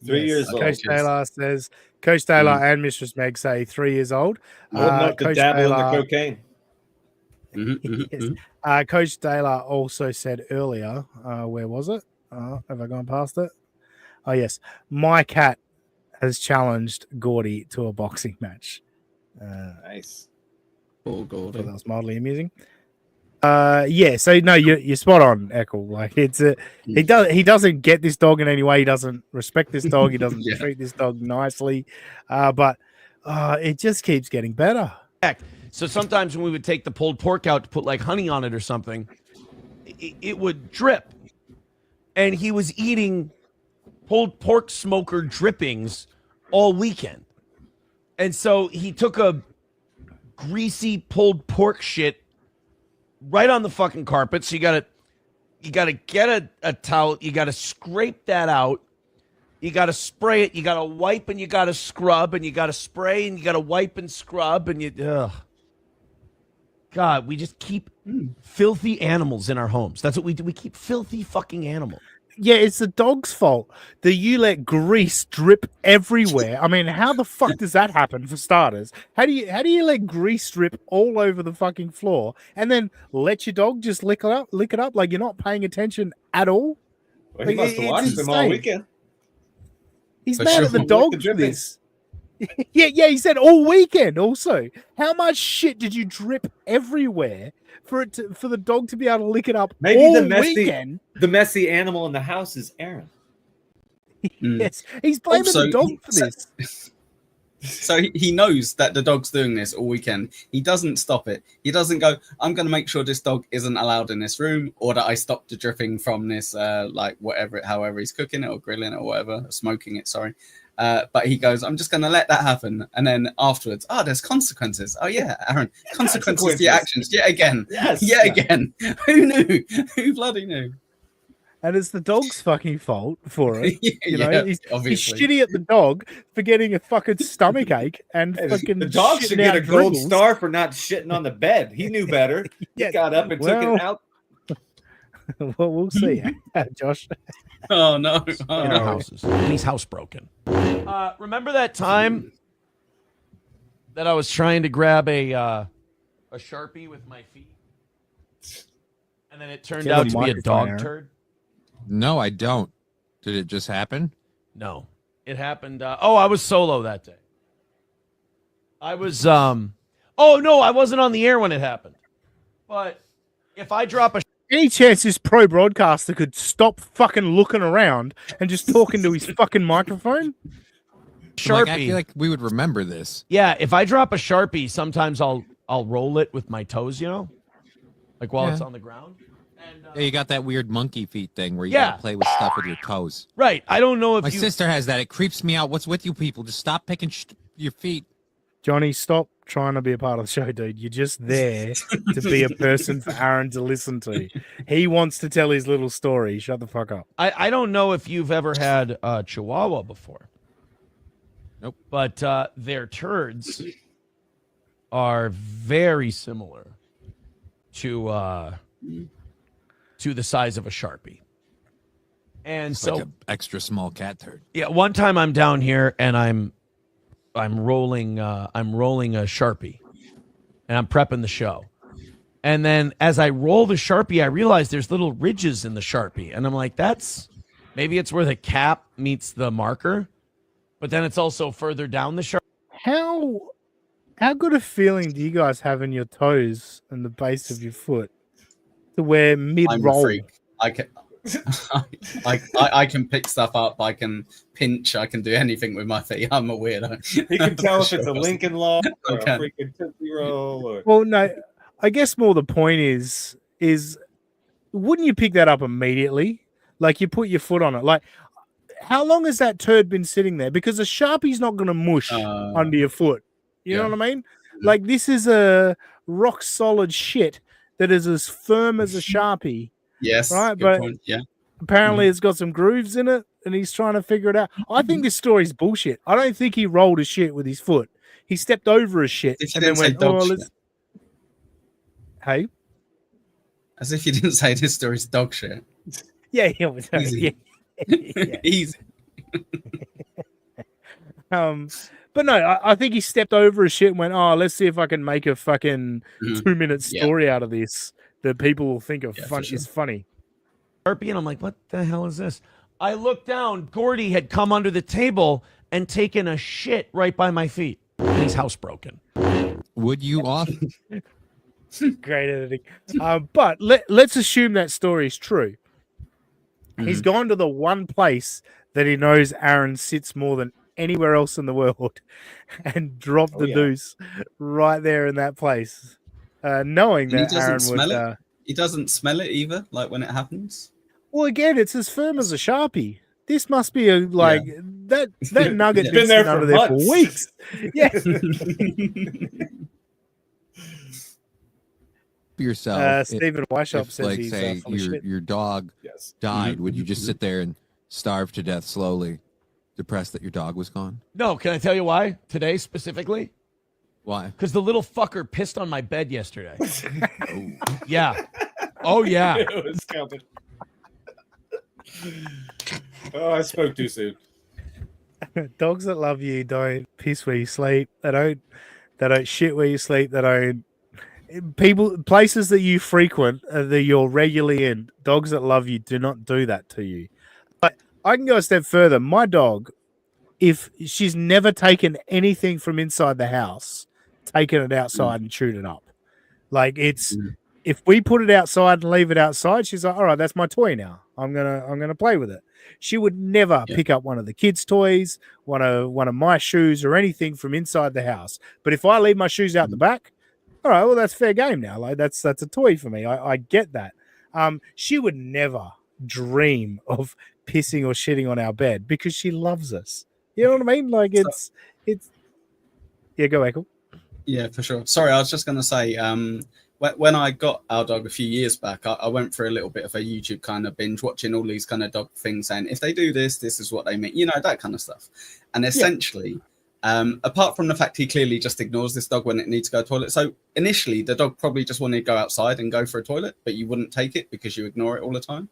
3 years old. Coach Taylor says, Coach Taylor and Mistress Meg say 3 years old. Old enough to dabble in the cocaine. Coach Taylor also said earlier, where was it? Have I gone past it? Oh, yes. My cat has challenged Gordy to a boxing match. Nice. Oh, Gordy. That was mildly amusing. Yeah, so no, you're spot on, Eccles. Like he doesn't get this dog in any way. He doesn't respect this dog. He doesn't treat this dog nicely. But it just keeps getting better. So sometimes when we would take the pulled pork out to put like honey on it or something, it would drip. And he was eating pulled pork smoker drippings all weekend. And so he took a greasy pulled pork shit right on the fucking carpet. So you gotta get a towel. You gotta scrape that out. You gotta spray it. You gotta wipe and you gotta scrub and you gotta spray and you gotta wipe and scrub and God, we just keep filthy animals in our homes. That's what we do. We keep filthy fucking animals. Yeah, it's the dog's fault that you let grease drip everywhere. I mean, how the fuck does that happen for starters? How do you let grease drip all over the fucking floor and then let your dog just lick it up like you're not paying attention at all? Well, he must have watched them all weekend. He's mad at the dog for this. Yeah, he said all weekend also. How much shit did you drip everywhere for the dog to be able to lick it up? Maybe all the messy animal in the house is Aaron. Yes, he's blaming the dog for this. So he knows that the dog's doing this all weekend. He doesn't stop it. He doesn't go, I'm going to make sure this dog isn't allowed in this room, or that I stop the dripping from this, like however he's cooking it or grilling it or whatever, smoking it, sorry. But he goes, I'm just going to let that happen. And then afterwards, there's consequences. Oh, yeah, Aaron, consequences to your actions. Yet again. Yes. Yet again. Who knew? Who bloody knew? And it's the dog's fucking fault for it. You know, he's obviously shitty at the dog for getting a fucking stomach ache and fucking. The dog should get a gold star for not shitting on the bed. He knew better. He got up and took it out. Well, we'll see, Josh. Oh no! In our houses, and he's housebroken. Remember that time that I was trying to grab a Sharpie with my feet, and then it turned out to be a dog turd? No, I don't. Did it just happen? No, it happened. I was solo that day. I was. Oh no, I wasn't on the air when it happened. But if I drop a any chance this pro broadcaster could stop fucking looking around and just talk into his fucking microphone? Sharpie. Like, I feel like we would remember this. Yeah, if I drop a Sharpie, sometimes I'll roll it with my toes, like while it's on the ground. And, yeah, you got that weird monkey feet thing where you gotta play with stuff with your toes. Right. I don't know if my sister has that. It creeps me out. What's with you people? Just stop picking your feet. Johnny, stop trying to be a part of the show, dude. You're just there to be a person for Aaron to listen to. He wants to tell his little story. Shut the fuck up. I don't know if you've ever had a Chihuahua before. Nope. But their turds are very similar to the size of a Sharpie. And It's so like an extra small cat turd. yeah, one time I'm down here and I'm rolling a Sharpie and I'm prepping the show. And then as I roll the Sharpie, I realize there's little ridges in the Sharpie. And I'm like, maybe it's where the cap meets the marker, but then it's also further down the Sharpie. How good a feeling do you guys have in your toes and the base of your foot to where I'm a mid-roll? freak. I can pick stuff up. I can pinch. I can do anything with my feet. I'm a weirdo. He can tell if it's a Lincoln Log or a Okay. freaking Tootsie Roll. Or... Well, no, I guess more the point is wouldn't you pick that up immediately? Like you put your foot on it. Like how long has that turd been sitting there? Because a Sharpie's not going to mush under your foot. You know what I mean? Like this is a rock solid shit that is as firm as a Sharpie. Yes, right. good But point. Yeah, apparently it's got some grooves in it, and he's trying to figure it out. I think this story's bullshit. I don't think he rolled his shit with his foot. He stepped over his shit If you and then didn't say went, dog "Oh, shit. let's." Hey, as if you didn't say this story's dog shit. yeah. Easy. Yeah. Easy. But no, I think he stepped over his shit and went, "Oh, let's see if I can make a fucking 2-minute story out of this that people will think of is funny." Sharpie, and I'm like, what the hell is this? I looked down. Gordy had come under the table and taken a shit right by my feet. And he's housebroken. Would you off? Great editing. But let's assume that story is true. He's gone to the one place that he knows Aaron sits more than anywhere else in the world and dropped the deuce right there in that place, knowing And he that doesn't Aaron smell would. it. He doesn't smell it either. Like when it happens. Well, again, it's as firm as a Sharpie. This must be a that nugget It's been been there under for there for months. weeks. Yeah. Yourself. Stephen Weishaupt if, says like, he's say full of shit. your dog died, would you just sit there and starve to death slowly, depressed that your dog was gone? No, can I tell you why? Today specifically? Why? Because the little fucker pissed on my bed yesterday. Yeah. Oh, yeah. It was coming. Oh, I spoke too soon. Dogs that love you don't piss where you sleep. They don't shit where you sleep. They don't places that you frequent that you're regularly in. Dogs that love you do not do that to you. But I can go a step further. My dog, if she's never taken anything from inside the house, taken it outside and chewed it up. Like it's if we put it outside and leave it outside, she's like, all right, that's my toy now. I'm gonna play with it. She would never pick up one of the kids' toys, one of my shoes, or anything from inside the house. But if I leave my shoes out the back, all right, well, that's fair game now. Like that's a toy for me. I get that. She would never dream of pissing or shitting on our bed because she loves us. You know what I mean? Like it's yeah. Go Echo. Yeah, for sure. Sorry, I was just going to say, when I got our dog a few years back, I went for a little bit of a YouTube kind of binge, watching all these kind of dog things, saying if they do this, this is what they mean, that kind of stuff. And essentially, apart from the fact he clearly just ignores this dog when it needs to go to the toilet. So initially, the dog probably just wanted to go outside and go for a toilet, but you wouldn't take it because you ignore it all the time.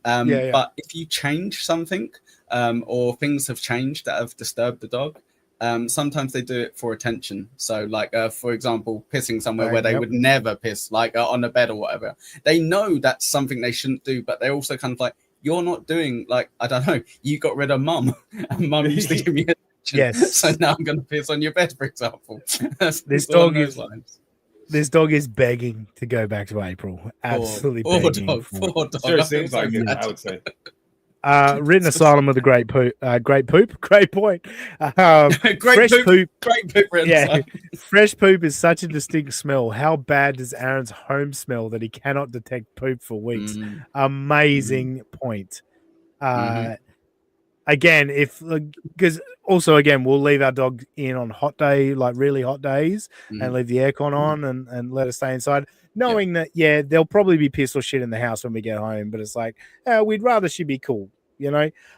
But if you change something, or things have changed that have disturbed the dog, sometimes they do it for attention. So like, for example, pissing somewhere where they would never piss, like on a bed or whatever. They know that's something they shouldn't do, but they're also kind of like, you're not doing, like, I don't know, you got rid of mum and mum used to give me attention. Yes. So now I'm going to piss on your bed, for example. This dog is begging to go back to April. Absolutely begging. Poor dog. Sure seems like it, I would say. Written asylum with a great poop. Great point. Great Fresh poop. Great poop. Yeah, fresh poop is such a distinct smell. How bad does Aaron's home smell that he cannot detect poop for weeks? Amazing point. I again, if because also again, we'll leave our dog in on hot day, like really hot days, and leave the aircon on and let her stay inside, knowing that there'll probably be piss or shit in the house when we get home. But it's like we'd rather she be cool.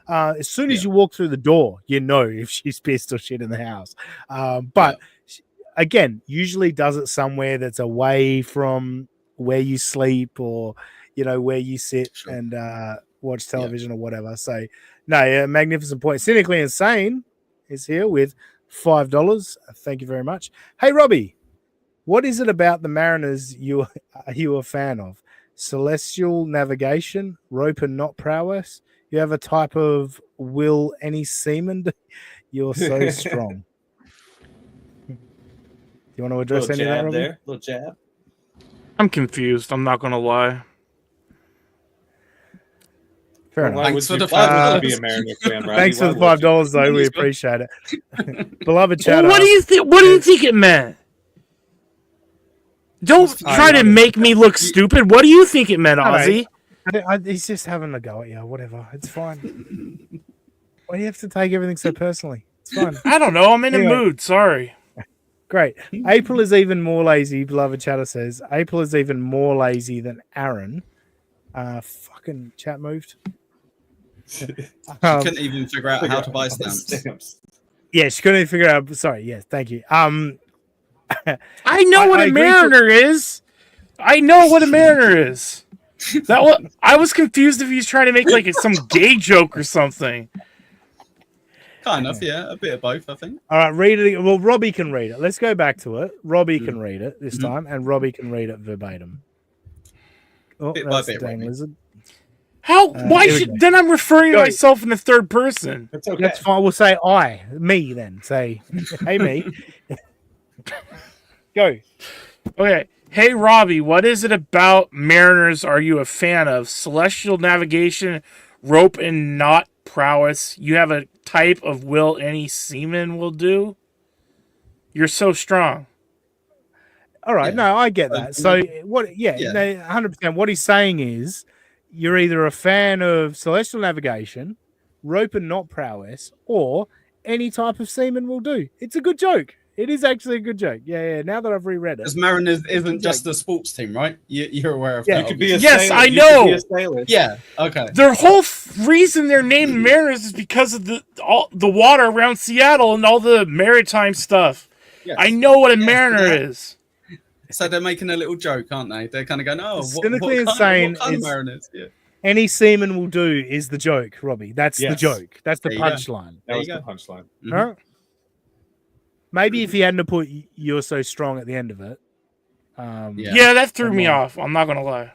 As soon as you walk through the door, if she's pissed or shit in the house. But again, usually does it somewhere that's away from where you sleep or where you sit and watch television or whatever. So no, magnificent point. Cynically Insane is here with $5. Thank you very much. Hey Robbie, what is it about the Mariners you are a fan of? Celestial navigation, rope and knot prowess. You have a type of will any seaman? You're so strong. Do you want to address any of that, Robbie? Little jab. I'm confused. I'm not gonna lie. Fair enough. Thanks for the $5. $5. Be a Mariner fan, Robbie. Thanks for the $5, though. We appreciate it. Beloved Well, chat. what do you think? What do you think it meant? Don't try to make me look stupid. What do you think it meant, Ozzy? He's just having a go at you. Whatever. It's fine. Why do you have to take everything so personally? It's fine. I don't know. I'm in a mood. Sorry. Great. April is even more lazy, beloved chatter says. April is even more lazy than Aaron. Fucking chat moved. She couldn't even figure out how to buy stamps. Yeah, she couldn't even figure out. Sorry. Yes, thank you. I know what a mariner is. I know what a mariner is. I was confused if he's trying to make like some gay joke or something. Kind of, yeah. A bit of both, I think. All right, read it. Well, Robbie can read it. Let's go back to it. Robbie can read it this time, and Robbie can read it verbatim. Oh, Bit by that's bit, the dang Robbie. lizard. How? Why should? Then I'm referring to myself in the third person. It's okay. That's fine. We'll say me then. Say, hey, me. Go. Okay. Hey, Robbie, what is it about Mariners are you a fan of? Celestial navigation, rope and knot prowess. You have a type of will any seaman will do? You're so strong. All right. No, I get that. So what? Yeah, 100%. What he's saying is you're either a fan of celestial navigation, rope and knot prowess, or any type of seaman will do. It's a good joke. It is actually a good joke. Yeah. Now that I've reread it. Because Mariners isn't just a sports team, right? You're aware of that. You could be a Yes, sailor. I You know. could be a sailor. Yeah, okay. Their whole reason they're named Mariners is because of the water around Seattle and all the maritime stuff. Yes. I know what a mariner is. So they're making a little joke, aren't they? They're kind of going, oh, Cynically what Insane kind of is- Mariners? Yeah. Any seaman will do is the joke, Robbie. That's the Yes. joke. That's the There you go. punchline. That was There the you go. punchline. Huh? Maybe if you hadn't put "you're so strong" at the end of it. Yeah, that threw me off. I'm not gonna lie.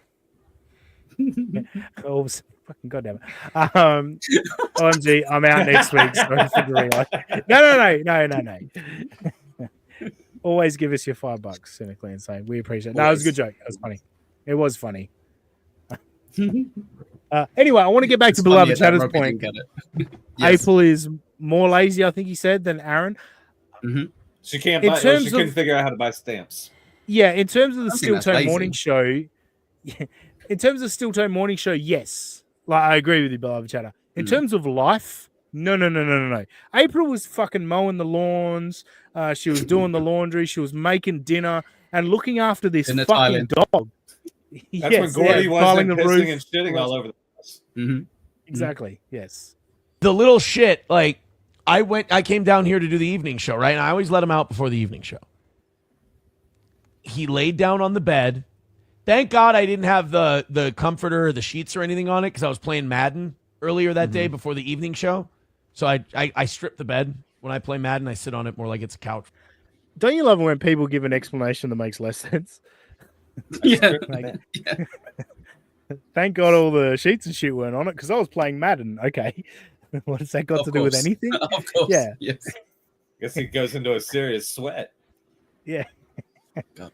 Oh, fucking goddamn it. OMG, I'm out next week. Sorry for the No. Always give us your $5, Cynically Insane. We appreciate it. No, it was a good joke. It was funny. It was funny. Anyway, I want to get back to beloved chatter's point. Yes. April is more lazy, I think he said, than Aaron. She can't In buy. Or terms she couldn't of- figure out how to buy stamps. Yeah, in terms of the I think Steel that's Toe lazy. Morning Show, in terms of Steel Toe Morning Show, yes. Like, I agree with you, beloved chatter. In terms of life, no. April was fucking mowing the lawns. She was doing the laundry. She was making dinner and looking after this Dinner fucking tiling. dog. That's when Gordy tiling wasn't pissing and shitting all over the place. Exactly. Yes. The little shit, like I came down here to do the evening show, right? And I always let him out before the evening show. He laid down on the bed. Thank God I didn't have the comforter or the sheets or anything on it because I was playing Madden earlier that day before the evening show. So I stripped the bed. When I play Madden, I sit on it more like it's a couch. Don't you love it when people give an explanation that makes less sense? Yeah. Like, thank God all the sheets and shit weren't on it because I was playing Madden. Okay. What has that got to do with anything? Of course. Yeah. Yes. Guess he goes into a serious sweat. Yeah. God.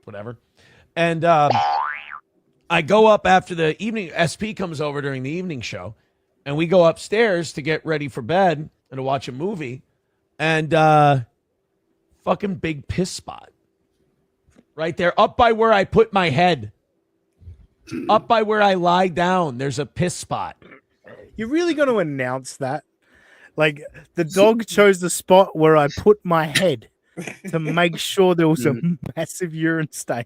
Whatever. And I go up after the evening. SP comes over during the evening show, and we go upstairs to get ready for bed and to watch a movie. And fucking big piss spot right there, up by where I put my head, up by where I lie down. There's a piss spot, You're really going to announce that? Like, the dog chose the spot where I put my head to make sure there was a massive urine stain.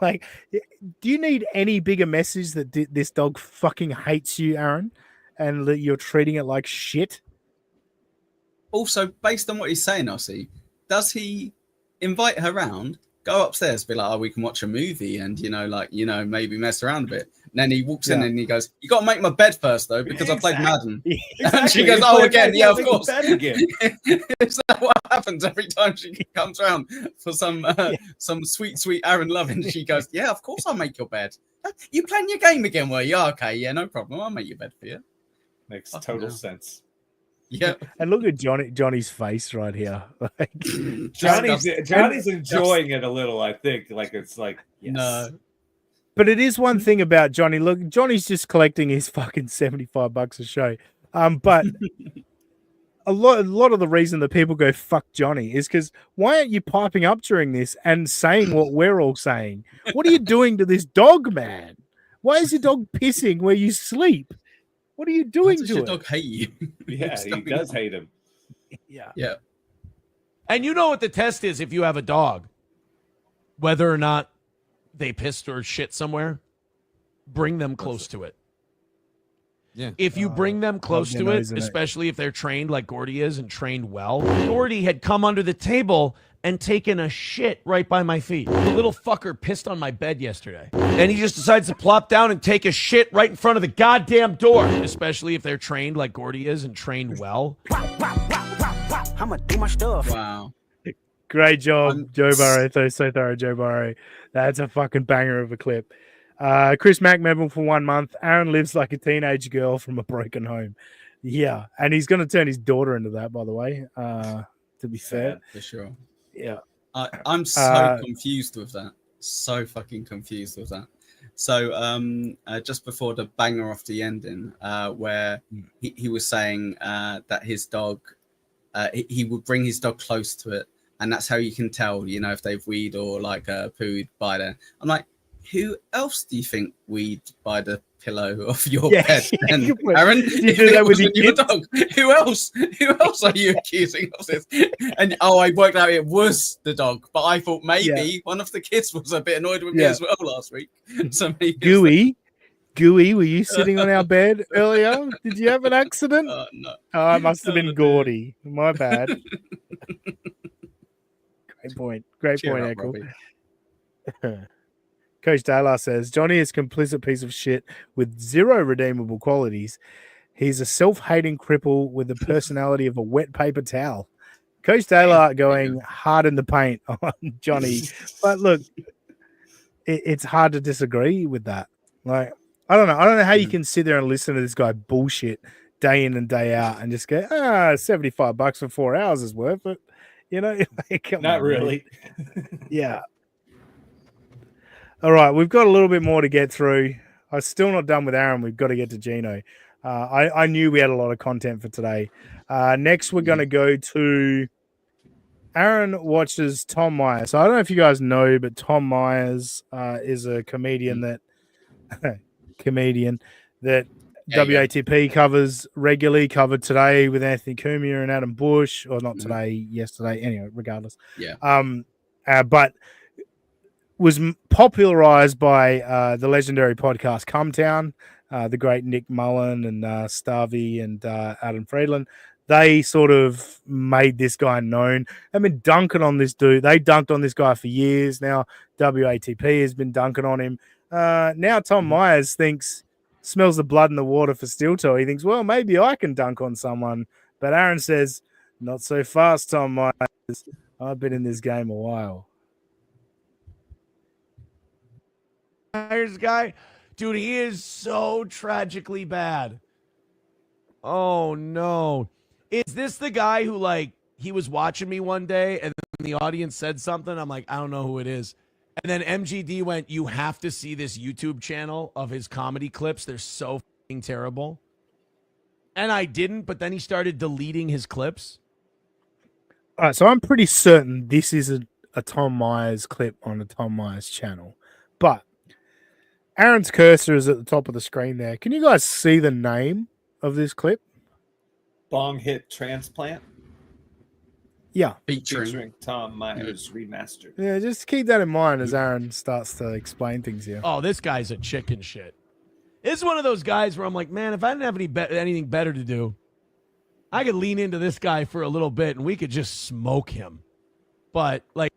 Like, do you need any bigger message that this dog fucking hates you, Aaron, and that you're treating it like shit? Also, based on what he's saying, Ossie, does he invite her round, go upstairs, be like, oh, we can watch a movie and, maybe mess around a bit? And then he walks in and he goes, you got to make my bed first, though, because I played Madden. Exactly. And she goes, oh, again, yeah, of course. Again. Is that what happens every time she comes around for some sweet, sweet Aaron love? And she goes, yeah, of course I'll make your bed. You playing your game again, were you? Okay, yeah, no problem. I'll make your bed for you. Makes total sense. Yeah. And look at Johnny's face right here. Like, Johnny's enjoying it a little, I think. Like, it's like, yes. No. But it is one thing about Johnny. Look, Johnny's just collecting his fucking $75 a show. But a lot of the reason that people go fuck Johnny is because why aren't you piping up during this and saying what we're all saying? What are you doing to this dog, man? Why is your dog pissing where you sleep? What are you doing to your it? dog hate you? Yeah, he does hate him. Yeah. Yeah. And you know what the test is if you have a dog, whether or not they pissed or shit somewhere, bring them close to it. Yeah. If you bring them close to it, especially if they're trained like Gordy is and trained well, Gordy had come under the table and taken a shit right by my feet. The little fucker pissed on my bed yesterday. And he just decides to plop down and take a shit right in front of the goddamn door, especially if they're trained like Gordy is and trained well. I'ma do my stuff. Wow. Great job, Joe Burrow. So thorough, Joe Burrow. That's a fucking banger of a clip. Chris Mac for 1 month. Aaron lives like a teenage girl from a broken home. Yeah, and he's going to turn his daughter into that, by the way, to be fair. For sure. Yeah. I'm so confused with that. So fucking confused with that. So just before the banger off the ending, where he was saying that his dog, he would bring his dog close to it. And that's how you can tell, if they've weed or like pooed by there. I'm like, who else do you think weed by the pillow of your bed? And Aaron, you do that with your dog. Who else? Who else are you accusing of this? And I worked out it was the dog, but I thought maybe one of the kids was a bit annoyed with me as well last week. So maybe Gooey, were you sitting on our bed earlier? Did you have an accident? No. Oh, it must have been Gordy. My bad. Great point, Echo. Coach Taylor says, Johnny is a complicit piece of shit with zero redeemable qualities. He's a self-hating cripple with the personality of a wet paper towel. Coach Taylor going hard in the paint on Johnny. But look, it's hard to disagree with that. Like, I don't know how you can sit there and listen to this guy bullshit day in and day out and just go, $75 for 4 hours is worth it. Like, Not really. Yeah. All right, we've got a little bit more to get through. I'm still not done with Aaron. We've got to get to Gino. I knew we had a lot of content for today. Next, we're going to go to Aaron watches Tom Myers. So I don't know if you guys know, but Tom Myers is a comedian that WATP covers regularly. Covered today with Anthony Cumia and Adam Bush, or not today, yesterday. Anyway, regardless. Yeah. But was popularized by the legendary podcast Cumtown, the great Nick Mullen and Starvey and Adam Friedland. They sort of made this guy known. They've been dunking on this dude. They dunked on this guy for years now. WATP has been dunking on him. Now Tom Myers smells the blood in the water for steel toe. He thinks, well, maybe I can dunk on someone. But Aaron says, not so fast, Tom Myers. I've been in this game a while. Myers guy, dude, he is so tragically bad. Oh no. Is this the guy who, like, he was watching me one day and then the audience said something? I'm like, I don't know who it is. And then MGD went, you have to see this YouTube channel of his comedy clips. They're so fucking terrible. And I didn't, but then he started deleting his clips. All right, so I'm pretty certain this is a Tom Myers clip on the Tom Myers channel. But Aaron's cursor is at the top of the screen there. Can you guys see the name of this clip? Bong hit transplant Yeah. featuring Tom Myers remastered. Yeah, just keep that in mind as Aaron starts to explain things here. Oh, this guy's a chicken shit. This is one of those guys where I'm like, man, if I didn't have anything better to do, I could lean into this guy for a little bit and we could just smoke him. But like,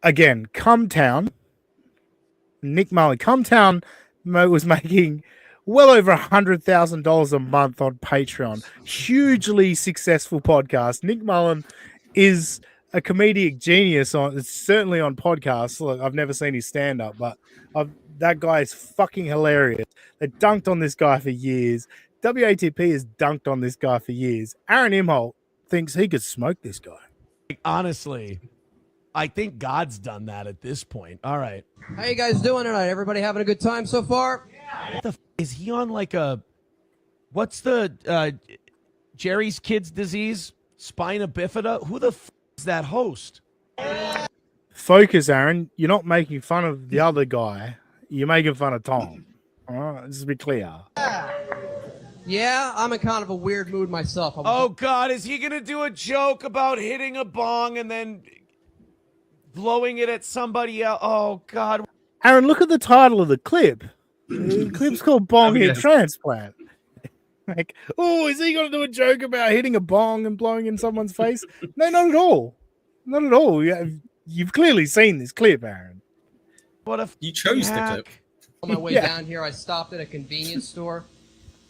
again, Cumtown, Nick Mullen, Cumtown was making well over $100,000 a month on Patreon. Hugely successful podcast. Nick Mullen is a comedic genius certainly on podcasts. Look, I've never seen his stand up, but that guy is fucking hilarious. They dunked on this guy for years. WATP has dunked on this guy for years. Aaron Imholt thinks he could smoke this guy. honestly, I think God's done that at this point. All right. How you guys doing tonight? Everybody having a good time so far? What the is he on like a what's the Jerry's kids disease? Spina bifida? Who the is that host? Focus, Aaron. You're not making fun of the other guy. You're making fun of Tom. All right, just to be clear. Yeah, I'm in kind of a weird mood myself. Oh, God, is he going to do a joke about hitting a bong and then blowing it at somebody else? Oh, God. Aaron, look at the title of the clip. The clip's called Bong Hit Transplant. Like, oh, is he going to do a joke about hitting a bong and blowing in someone's face? No, not at all. Not at all. You've clearly seen this clip, Aaron. What if you chose the clip? On my way down here, I stopped at a convenience store.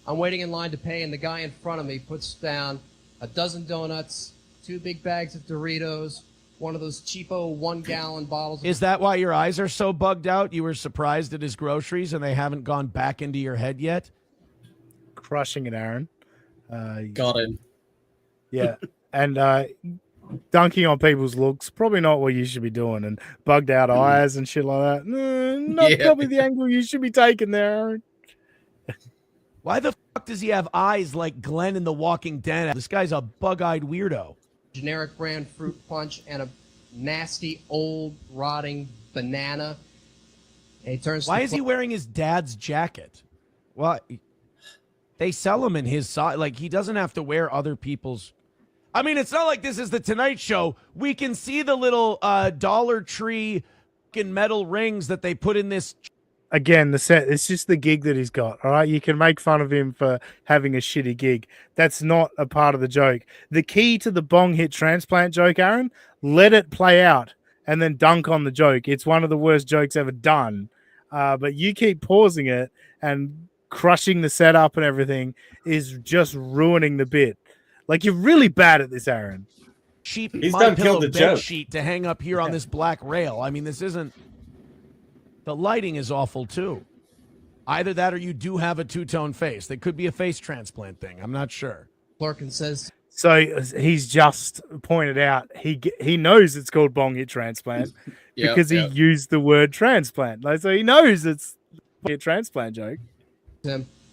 I'm waiting in line to pay, and the guy in front of me puts down a dozen donuts, 2 big bags of Doritos, one of those cheapo 1-gallon bottles. Is that why your eyes are so bugged out? You were surprised at his groceries and they haven't gone back into your head yet? Crushing it, Aaron. Got him. Yeah. And dunking on people's looks, probably not what you should be doing. And bugged out eyes and shit like that. Not probably the angle you should be taking there, Aaron. Why the fuck does he have eyes like Glenn in The Walking Dead? This guy's a bug-eyed weirdo. Generic brand fruit punch and a nasty old rotting banana. And he turns. Why is he wearing his dad's jacket? Well, they sell him in his size. Like, he doesn't have to wear other people's. I mean, it's not like this is the Tonight Show. We can see the little Dollar Tree fucking metal rings that they put in this. Again, the set, it's just the gig that he's got, all right? You can make fun of him for having a shitty gig. That's not a part of the joke. The key to the bong hit transplant joke, Aaron, let it play out and then dunk on the joke. It's one of the worst jokes ever done. But you keep pausing it and crushing the setup and everything is just ruining the bit. Like, you're really bad at this, Aaron. Cheap He's My done Pillow killed the bed joke. sheet to hang up here on this black rail. I mean, this isn't. The lighting is awful, too. Either that or you do have a two-tone face. That could be a face transplant thing. I'm not sure. Larkin says. So he's just pointed out he knows it's called bong hit transplant because he used the word transplant. Like, so he knows it's a hit transplant joke.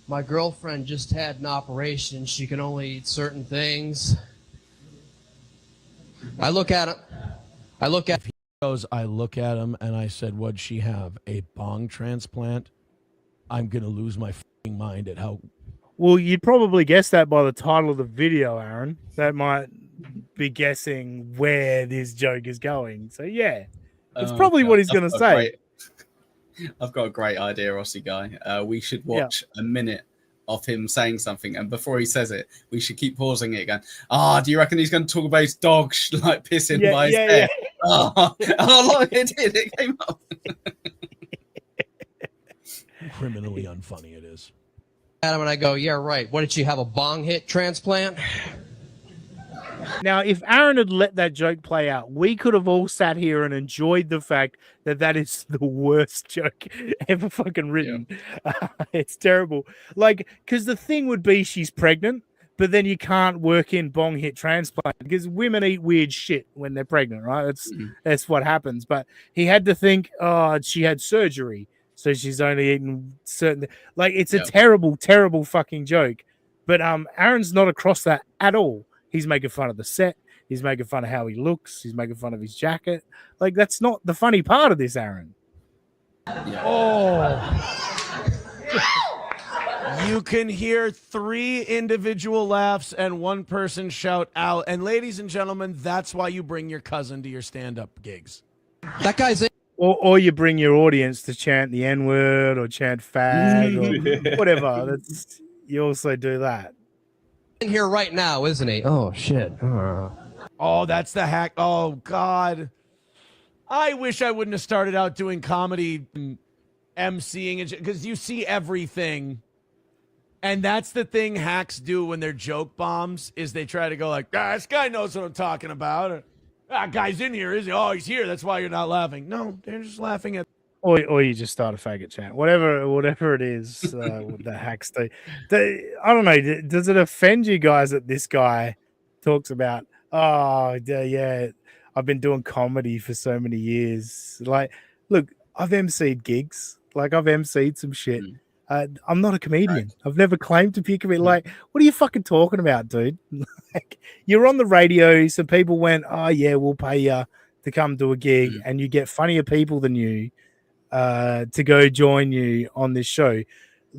My girlfriend just had an operation. She can only eat certain things. I look at him. Goes, I look at him and I said, what'd she have? A bong transplant? I'm going to lose my fucking mind at how. Well, you'd probably guess that by the title of the video, Aaron. That might be guessing where this joke is going. So, yeah, it's probably what he's going to say. I've got a great idea, Rossi guy. We should watch a minute of him saying something, and before he says it, we should keep pausing it going, do you reckon he's going to talk about his dog like pissing by his hair? Oh, look, it came up. Criminally unfunny it is. Adam and I go, yeah, right. What did she have, a bong hit transplant? Now, if Aaron had let that joke play out, we could have all sat here and enjoyed the fact that that is the worst joke ever fucking written. Yeah. It's terrible. Like, because the thing would be she's pregnant, but then you can't work in bong hit transplant because women eat weird shit when they're pregnant, right? That's what happens. But he had to think, she had surgery, so she's only eating certain. Like, it's a terrible, terrible fucking joke. But Aaron's not across that at all. He's making fun of the set. He's making fun of how he looks. He's making fun of his jacket. Like, that's not the funny part of this, Aaron. Yeah. Oh. You can hear 3 individual laughs and 1 person shout out. And ladies and gentlemen, that's why you bring your cousin to your stand-up gigs. That guy's in. Or you bring your audience to chant the N-word or chant fag or whatever. That's you also do that. in here right now, isn't he? Oh shit. Oh, that's the hack. Oh God. I wish I wouldn't have started out doing comedy and emceeing because you see everything. And that's the thing hacks do when they're joke bombs is they try to go like, this guy knows what I'm talking about. Or, guy's in here, is he? Oh, he's here. That's why you're not laughing. No, they're just laughing at. Or you just start a faggot chant, whatever it is. The hacks do. I don't know. Does it offend you guys that this guy talks about? Oh, yeah. I've been doing comedy for so many years. Like, look, I've emceed gigs. Like, I've emceed some shit. I'm not a comedian. I've never claimed to be a comedian. Like, what are you fucking talking about, dude? Like, you're on the radio. Some people went, oh, yeah, we'll pay you to come do a gig. And you get funnier people than you to go join you on this show.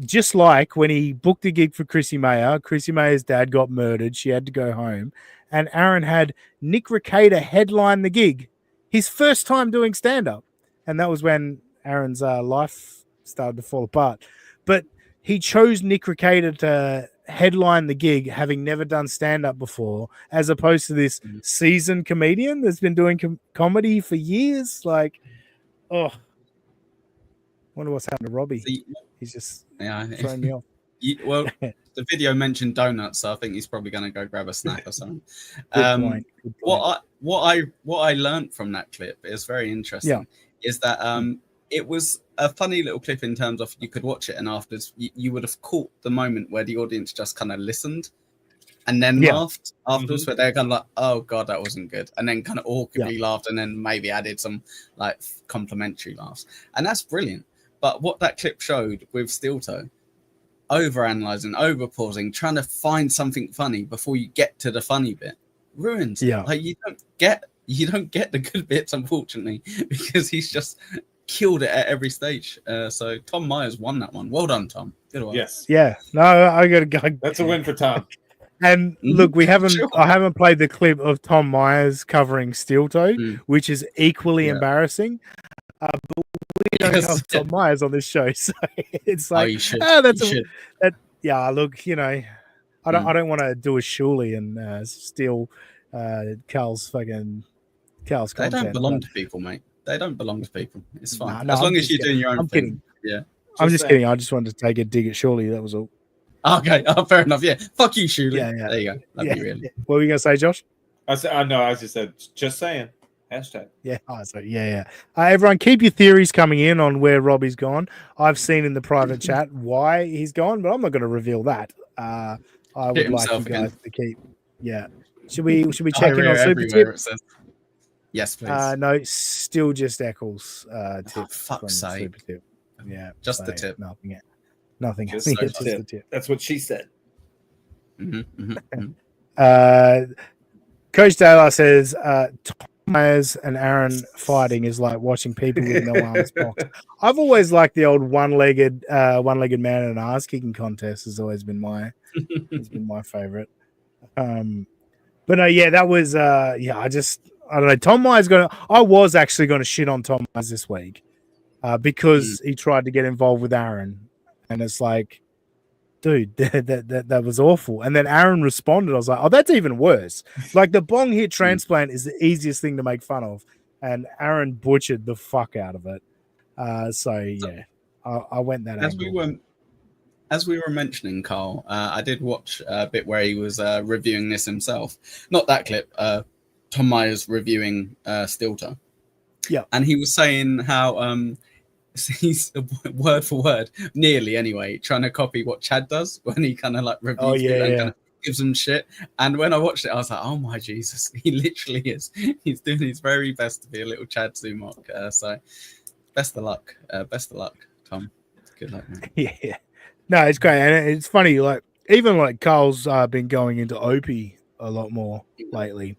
Just like when he booked a gig for Chrissy Mayer's dad got murdered. She had to go home. And Aaron had Nick Recader headline the gig. His first time doing stand-up. And that was when Aaron's life started to fall apart. But he chose Nick Recader to headline the gig, having never done stand-up before, as opposed to this seasoned comedian that's been doing comedy for years. Like, oh, wonder what's happened to Robbie. He's just throwing me off. Well, the video mentioned donuts, so I think he's probably going to go grab a snack or something. Good point. What I learned from that clip is very interesting. Is that it was a funny little clip in terms of you could watch it and afterwards you would have caught the moment where the audience just kind of listened and then laughed afterwards, where they're kind of like, oh God, that wasn't good. And then kind of awkwardly laughed and then maybe added some like complimentary laughs. And that's brilliant. But what that clip showed with Steel Toe, overanalyzing, overpausing, trying to find something funny before you get to the funny bit, ruins. Like you don't get the good bits, unfortunately, because he's just killed it at every stage. So Tom Myers won that one. Well done, Tom. Good one. Yes. Yeah. No, I gotta go. That's a win for Tom. And look, I haven't played the clip of Tom Myers covering Steel Toe, which is equally embarrassing. But we don't have Tom Myers on this show, so it's like, look, you know, I don't want to do a Shuley and steal Carl's content. They don't belong to people, mate. They don't belong to people. It's fine. No, as long as you're doing your own thing. Kidding. Yeah. I'm just kidding. I just wanted to take a dig at Shuley. That was all. Okay. Oh, fair enough. Yeah. Fuck you, Shuley. Yeah. There you go. That'd be really. What were you going to say, Josh? I just said, just saying. Hashtag. Yeah. Everyone, keep your theories coming in on where Robbie's gone. I've seen in the private chat why he's gone, but I'm not going to reveal that. I would like you guys to keep. Yeah. Should we check in on Super Tip? Yes, please. No, still just Eccles. Tip fuck's sake. Super Tip. Yeah. Just the tip. Nothing. Just the tip. That's what she said. Coach Taylor says Tom Myers and Aaron fighting is like watching people with no arms box. I've always liked the old one-legged man in an ass kicking contest. Has always been my favorite. But no, that was I don't know. Tom Myers I was actually going to shit on Tom Myers this week because he tried to get involved with Aaron, and it's like, dude, that was awful. And then Aaron responded. I was like, oh, that's even worse. Like the bong hit transplant is the easiest thing to make fun of, and Aaron butchered the fuck out of it. I went that angle. As we were mentioning, Carl, I did watch a bit where he was reviewing this himself. Not that clip. Tom Myers reviewing Steel Toe. Yeah. And he was saying how he's word for word, nearly anyway, trying to copy what Chad does when he kind of like reviews people and kind of gives them shit. And when I watched it, I was like, oh my Jesus, he literally is. He's doing his very best to be a little Chad Zumok. So best of luck. Best of luck, Tom. Good luck, man. Yeah. No, it's great. And it's funny, like, even like Carl's been going into Opie a lot more lately.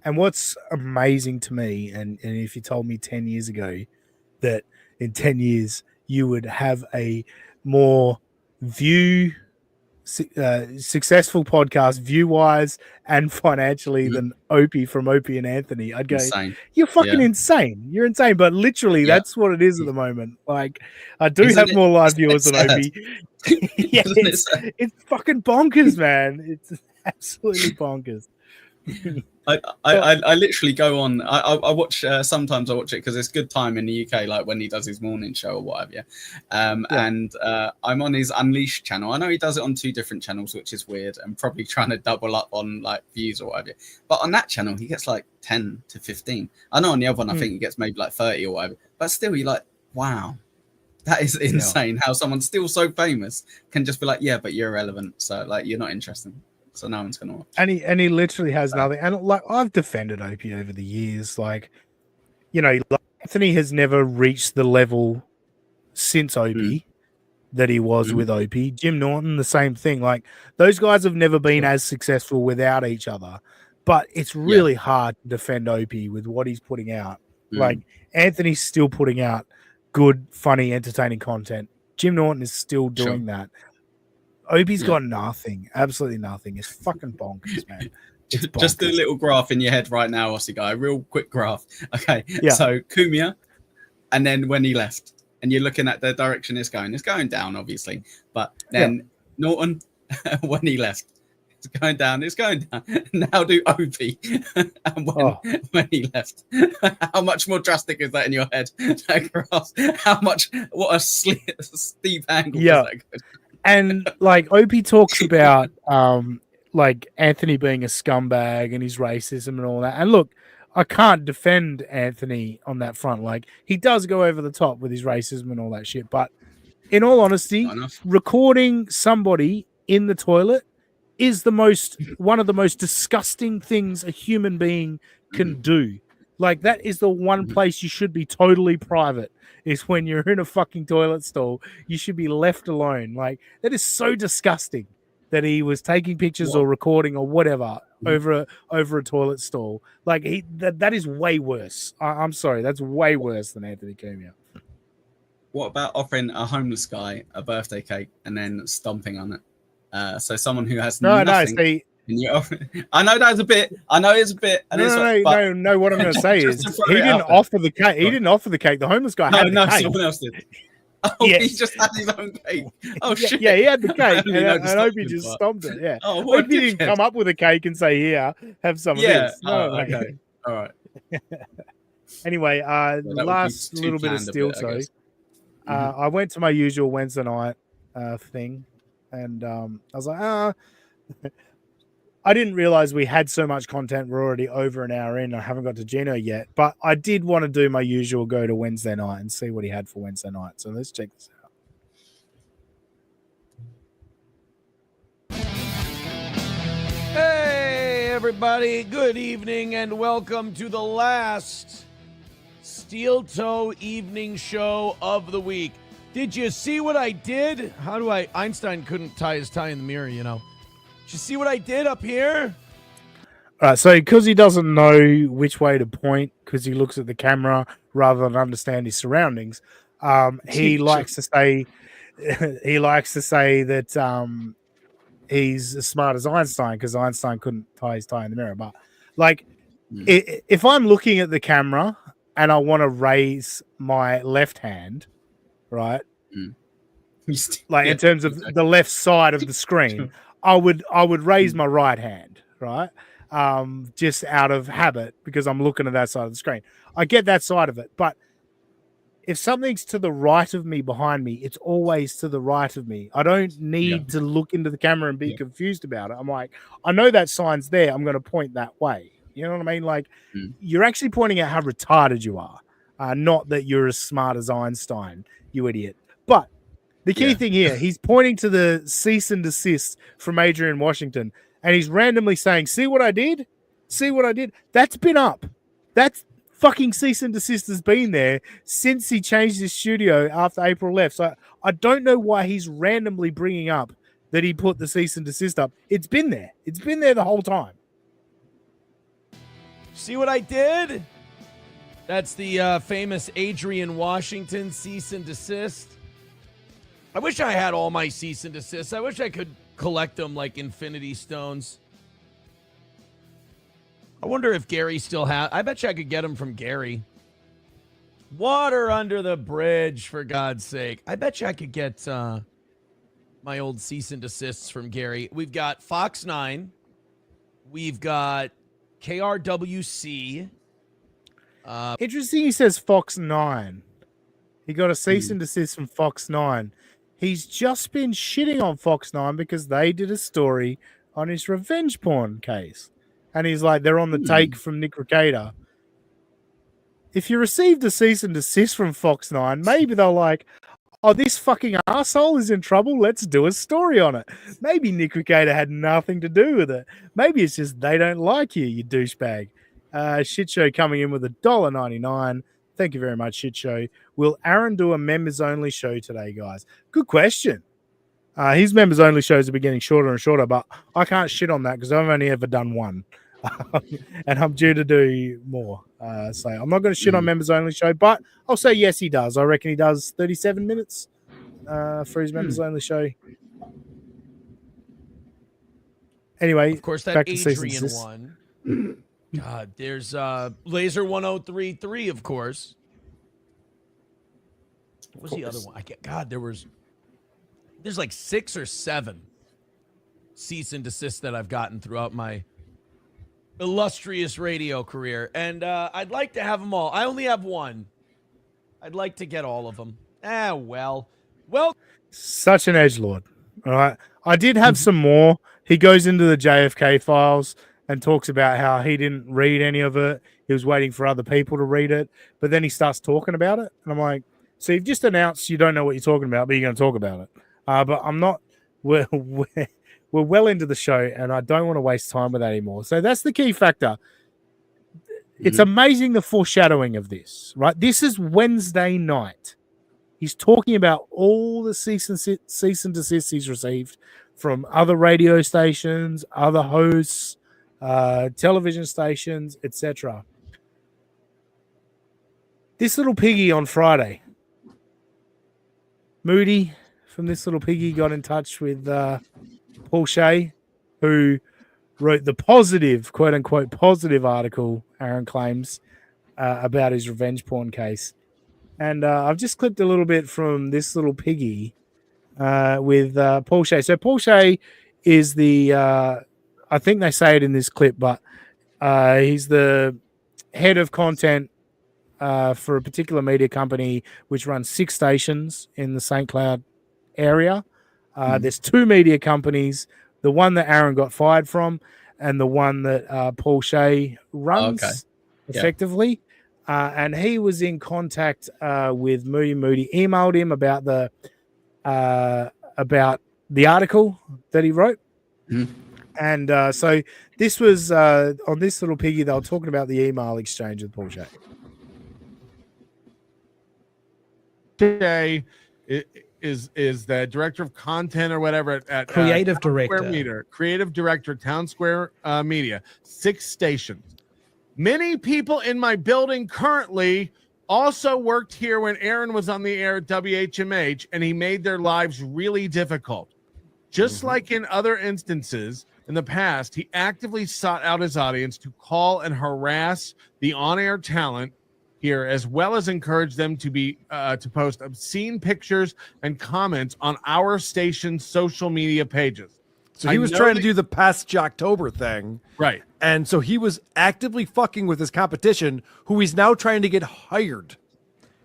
And what's amazing to me, and if you told me 10 years ago that in 10 years you would have a more successful podcast view wise and financially than Opie from Opie and Anthony, I'd go, Insane. you're fucking insane. You're insane. But literally, that's what it is at the moment. Like, I do have more live viewers than Opie. Yeah, it's fucking bonkers, man. It's absolutely bonkers. I literally go on. I watch. Sometimes I watch it because it's good time in the UK, like when he does his morning show or whatever. Yeah. And I'm on his Unleashed channel. I know he does it on 2 different channels, which is weird, and probably trying to double up on like views or whatever. But on that channel, he gets like 10 to 15. I know on the other one, I think he gets maybe like 30 or whatever. But still, you're like, wow, that is insane. How someone still so famous can just be like, yeah, but you're irrelevant, so like you're not interesting. So no one's gonna watch. And he literally has nothing. And like, I've defended Opie over the years. Like, you know, Anthony has never reached the level since Opie that he was with Opie. Jim Norton, the same thing. Like, those guys have never been as successful without each other. But it's really hard to defend Opie with what he's putting out. Like, Anthony's still putting out good, funny, entertaining content. Jim Norton is still doing that. Opie's got nothing, absolutely nothing. It's fucking bonkers, man. Just do a little graph in your head right now, Aussie guy. Real quick graph. Okay. Yeah. So Kumia, and then when he left, and you're looking at the direction it's going down, obviously. But then Norton, when he left, it's going down. Now do Opie, and when he left, how much more drastic is that in your head? That graph. What a steep angle. Yeah. Does that go? And like Opie talks about like Anthony being a scumbag and his racism and all that. And look, I can't defend Anthony on that front. Like, he does go over the top with his racism and all that shit. But in all honesty, recording somebody in the toilet is one of the most disgusting things a human being can do. Like, that is the one place you should be totally private, is when you're in a fucking toilet stall. You should be left alone. Like, that is so disgusting that he was taking pictures or recording or whatever over a toilet stall. Like, that is way worse. I'm sorry, that's way worse than Anthony Cumia. What about offering a homeless guy a birthday cake and then stomping on it? So someone who has nothing. See, I know that's a bit. I know it's a bit. And no. What I'm going to say is he didn't offer the cake. He didn't offer the cake. The homeless guy had the cake. Someone else did. Oh, he just had his own cake. Oh shit! Yeah, he had the cake, and Opie just stomped it. Yeah. Opie didn't come up with a cake and say, "Here, have some of this." No, okay. All right. Anyway, last little bit of steel toe. I went to my usual Wednesday night thing, and I was like, I didn't realize we had so much content. We're already over an hour in. I haven't got to Geno yet, but I did want to do my usual go to Wednesday night and see what he had for Wednesday night. So let's check this out. Hey, everybody. Good evening and welcome to the last Steel Toe evening show of the week. Did you see what I did? Einstein couldn't tie his tie in the mirror, you know. Did you see what I did up here? All right, so because he doesn't know which way to point, because he looks at the camera rather than understand his surroundings, he likes to say that he's as smart as Einstein because Einstein couldn't tie his tie in the mirror. But like, if I'm looking at the camera and I want to raise my left hand, right, like in terms of the left side of the screen, I would raise my right hand, right? Just out of habit because I'm looking at that side of the screen. I get that side of it, but if something's to the right of me behind me, it's always to the right of me. I don't need to look into the camera and be confused about it. I'm like, I know that sign's there. I'm going to point that way. You know what I mean? Like, you're actually pointing out how retarded you are, not that you're as smart as Einstein, you idiot. But the key thing here, he's pointing to the cease and desist from Adrian Washington, and he's randomly saying, see what I did? See what I did? That's been up. That's fucking cease and desist has been there since he changed his studio after April left. So I don't know why he's randomly bringing up that he put the cease and desist up. It's been there. It's been there the whole time. See what I did? That's the famous Adrian Washington cease and desist. I wish I had all my cease and desists. I wish I could collect them like Infinity Stones. I wonder if Gary still has. I bet you I could get them from Gary. Water under the bridge, for God's sake. I bet you I could get my old cease and desists from Gary. We've got Fox 9. We've got KRWC. Interesting he says Fox 9. He got a cease and desist from Fox 9. He's just been shitting on Fox 9 because they did a story on his revenge porn case. And he's like, they're on the take from Nick Recator. If you received a cease and desist from Fox 9, maybe they're like, oh, this fucking asshole is in trouble. Let's do a story on it. Maybe Nick Recator had nothing to do with it. Maybe it's just they don't like you, you douchebag. Shit Show coming in with $1.99. Thank you very much, Shit Show. Will Aaron do a members only show today, guys? Good question. His members only shows are getting shorter and shorter, but I can't shit on that because I've only ever done one. And I'm due to do more. So I'm not going to shit on members only show, but I'll say yes, he does. I reckon he does 37 minutes for his members only show. Anyway, Of course, that back to Adrian one. God, there's Laser 1033, of course. What was the other one? There's like 6 or 7 cease and desists that I've gotten throughout my illustrious radio career, and I'd like to have them all. I only have one. I'd like to get all of them. Well, such an edgelord. All right, I did have some more. He goes into the JFK files and talks about how he didn't read any of it. He was waiting for other people to read it, but then he starts talking about it, and I'm like, so you've just announced you don't know what you're talking about, but you're going to talk about it. But I'm not. We're well into the show, and I don't want to waste time with that anymore. So that's the key factor. It's amazing the foreshadowing of this, right? This is Wednesday night. He's talking about all the cease and desist he's received from other radio stations, other hosts, television stations, etc. This little piggy on Friday, Moody from This Little Piggy got in touch with Paul Shea, who wrote the positive, quote unquote, positive article, Aaron claims, about his revenge porn case. And I've just clipped a little bit from This Little Piggy with Paul Shea. So Paul Shea is the, I think they say it in this clip, but he's the head of content for a particular media company which runs 6 stations in the St. Cloud area. There's 2 media companies, the one that Aaron got fired from and the one that Paul Shea runs effectively. And he was in contact with Moody, emailed him about the article that he wrote. And so this was on This Little Piggy, they were talking about the email exchange with Paul Shea. Shea is the director of content or whatever at creative Town director. Square Media, creative director, Town Square Media, 6 stations. Many people in my building currently also worked here when Aaron was on the air at WHMH, and he made their lives really difficult. Just like in other instances in the past, he actively sought out his audience to call and harass the on-air talent here, as well as encourage them to be to post obscene pictures and comments on our station's social media pages. So he was trying to do the past Jocktober thing. Right. And so he was actively fucking with his competition, who he's now trying to get hired.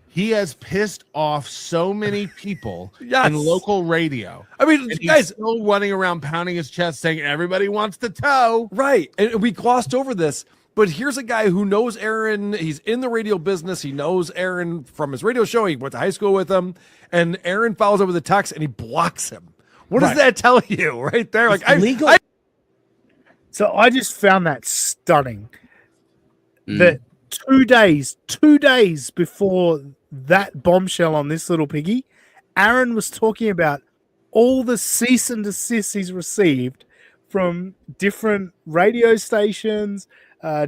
He has pissed off so many people in local radio. I mean, and guys, he's still running around pounding his chest saying everybody wants to toe. Right. And we glossed over this, but here's a guy who knows Aaron. He's in the radio business. He knows Aaron from his radio show. He went to high school with him. And Aaron follows up with a text and he blocks him. What does that tell you right there? Like, illegal. So I just found that stunning. That 2 days before that bombshell on This Little Piggy, Aaron was talking about all the cease and desist he's received from different radio stations,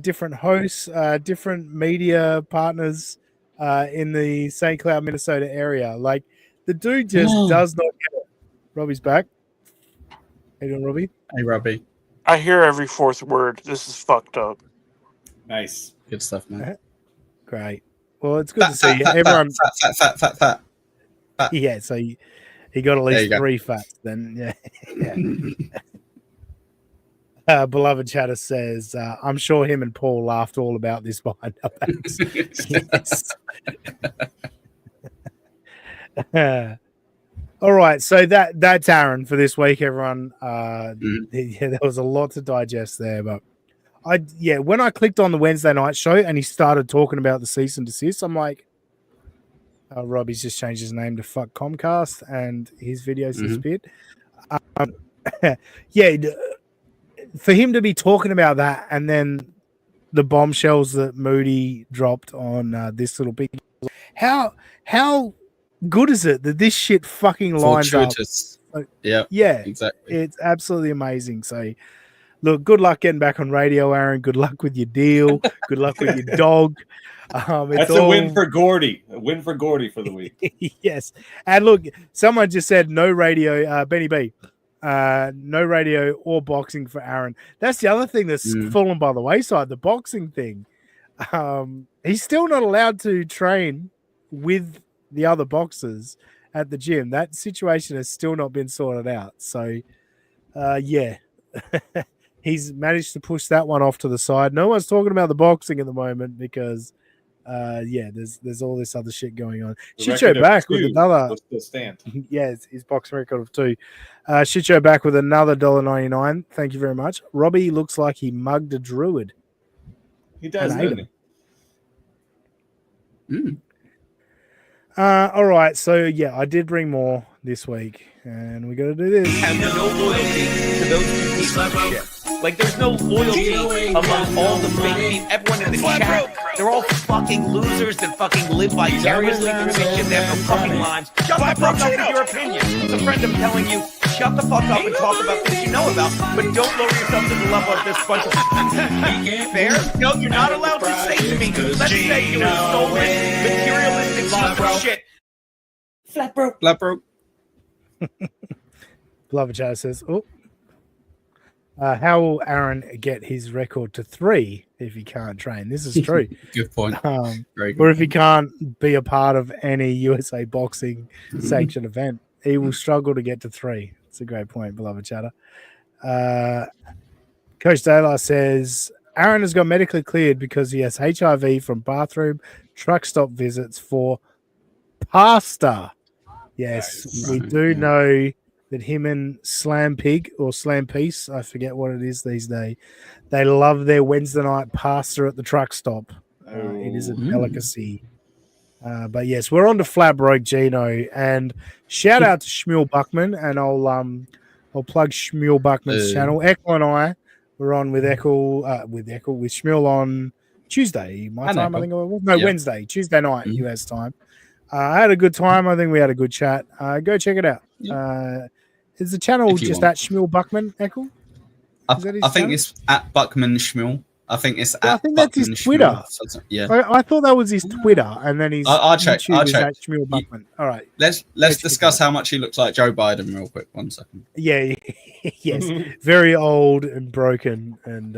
different hosts, different media partners in the St. Cloud, Minnesota area. Like, The dude just does not get it. Robbie's back. How you doing, Robbie? Hey, Robbie. I hear every fourth word. This is fucked up. Nice. Good stuff, man. Great. Well, it's good to see you. Everyone. Fat. Yeah, so he got at least 3 fats then. Yeah. Beloved Chatter says, I'm sure him and Paul laughed all about this behind our backs. Yes. All right, so that's Aaron for this week, everyone. There was a lot to digest there, but when I clicked on the Wednesday night show and he started talking about the cease and desist, I'm like, Robbie's just changed his name to fuck Comcast and his videos disappeared. For him to be talking about that and then the bombshells that Moody dropped on this little big, how good is it that this shit fucking lines up? Yeah, exactly. It's absolutely amazing. So, look, good luck getting back on radio, Aaron. Good luck with your deal. Good luck with your dog. That's a win for Gordy. A win for Gordy for the week. Yes. And look, someone just said no radio, Benny B. No radio or boxing for Aaron. That's the other thing that's fallen by the wayside, the boxing thing. He's still not allowed to train with the other boxers at the gym. That situation has still not been sorted out. So, he's managed to push that one off to the side. No one's talking about the boxing at the moment because, there's all this other shit going on. Shitshow back with another. Yeah, his boxing record of 2. Shitshow back with another $1.99. Thank you very much. Robbie looks like he mugged a druid. He does, doesn't he? All right, so I did bring more this week, and we got to do this. Have no loyalty to those 2 pieces of shit. Like, there's no loyalty among all the fake people. Everyone in the chat, they're all fucking losers that fucking live vicariously through this shit. They have no fucking lives. Shut the fuck up with your opinion. It's a friend of telling you, shut the fuck up and talk about things you know about, but don't lower yourself to the level of this bunch of fair. No, you're not allowed to say to me, let's say you were stolen, materialistic piece of shit. Flat broke. Beloved Chatter says, how will Aaron get his record to 3 if he can't train? This is true. Good point. Very good. Or if he can't be a part of any USA boxing sanctioned event, he will struggle to get to 3. It's a great point, beloved Chatter. Coach Taylor says, Aaron has got medically cleared because he has HIV from bathroom truck stop visits for pasta. Yes, we do know that him and Slam Pig or Slam Piece, I forget what it is these days, they love their Wednesday night pasta at the truck stop. It is a delicacy. But yes, we're on to Flat Broke Gino, and shout out to Shmuel Buckman, and I'll plug Shmuel Buckman's channel. Echo and I were on with Shmuel on Tuesday, my time, I think it was. No, Wednesday, Tuesday night, US time. I had a good time. I think we had a good chat. Go check it out. Is the channel just at Shmuel Buckman, Echo? I think it's at Buckman Shmuel. I think it's I think that's his Twitter. Yeah, I thought that was his Twitter, and then his I'll check. YouTube is at Shmuel Buckman. All right, let's discuss how much he looks like Joe Biden real quick. 1 second. Yeah, yes, very old and broken, and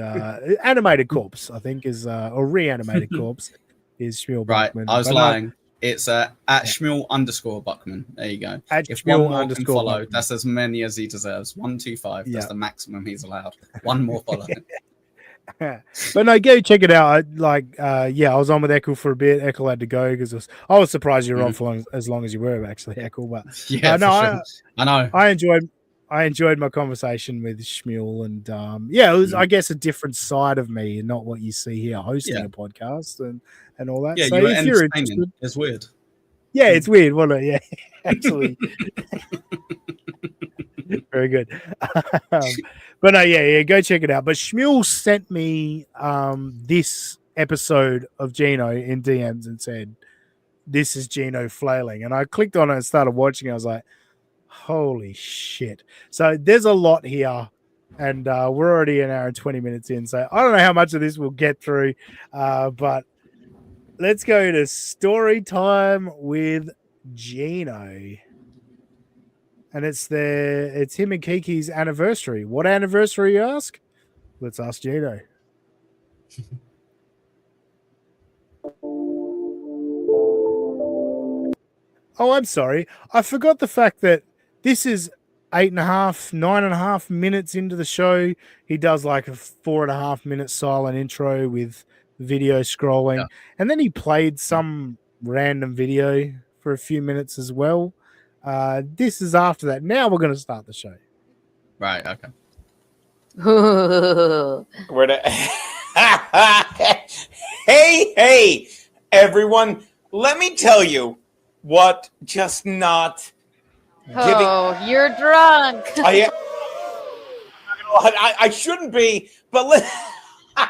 animated corpse. I think is or reanimated corpse is Shmuel Buckman. Right, I was lying. It's at Shmuel_Buckman. There you go. If one more can follow, that's as many as he deserves. 125. That's the maximum he's allowed. One more follow. But no, go check it out. I was on with Echo for a bit. Echo had to go because I was surprised you were on for as long as you were, actually, Echo. But I know. I enjoyed my conversation with Shmuel, and it was, I guess, a different side of me, and not what you see here hosting a podcast and all that. Yeah, so if you're interested, it's weird. Yeah, it's weird, wasn't it? Yeah, actually. Very good. But no, go check it out. But Shmuel sent me this episode of Geno in DMs and said, "This is Geno flailing," and I clicked on it and started watching it. I was like, holy shit. So there's a lot here, and we're already an hour and 20 minutes in, so I don't know how much of this we'll get through, but let's go to story time with Gino. and it's him and Kiki's anniversary. What anniversary, you ask? Let's ask Gino. Oh, I'm sorry. I forgot the fact that this is 9.5 minutes into the show. He does like a 4.5 minute silent intro with video scrolling. And then he played some random video for a few minutes as well. This is after that. Now we're going to start the show. Right. Okay. Where the hey, everyone. Let me tell you what just not Oh, you're drunk. I shouldn't be, but I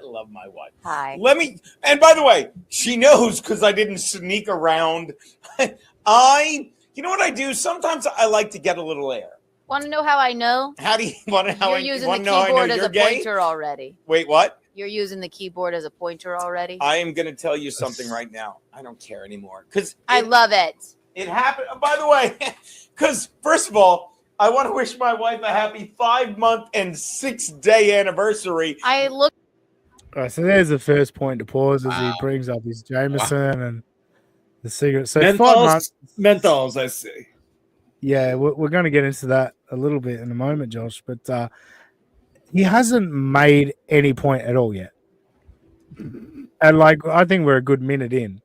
love my wife. Hi. Let me, and by the way, she knows because I didn't sneak around. You know what I do? Sometimes I like to get a little air. Want to know how I know? How do you want to? You're using the keyboard as a pointer already. Wait, what? You're using the keyboard as a pointer already. I am going to tell you something right now. I don't care anymore because I love it. It happened. By the way, because first of all, I want to wish my wife a happy 5-month and 6-day anniversary. I look. All right, so there's the first point to pause as he brings up his Jameson and the cigarette. So 5 months. Menthols, I see. Yeah, we're going to get into that a little bit in a moment, Josh. But he hasn't made any point at all yet. And I think we're a good minute in.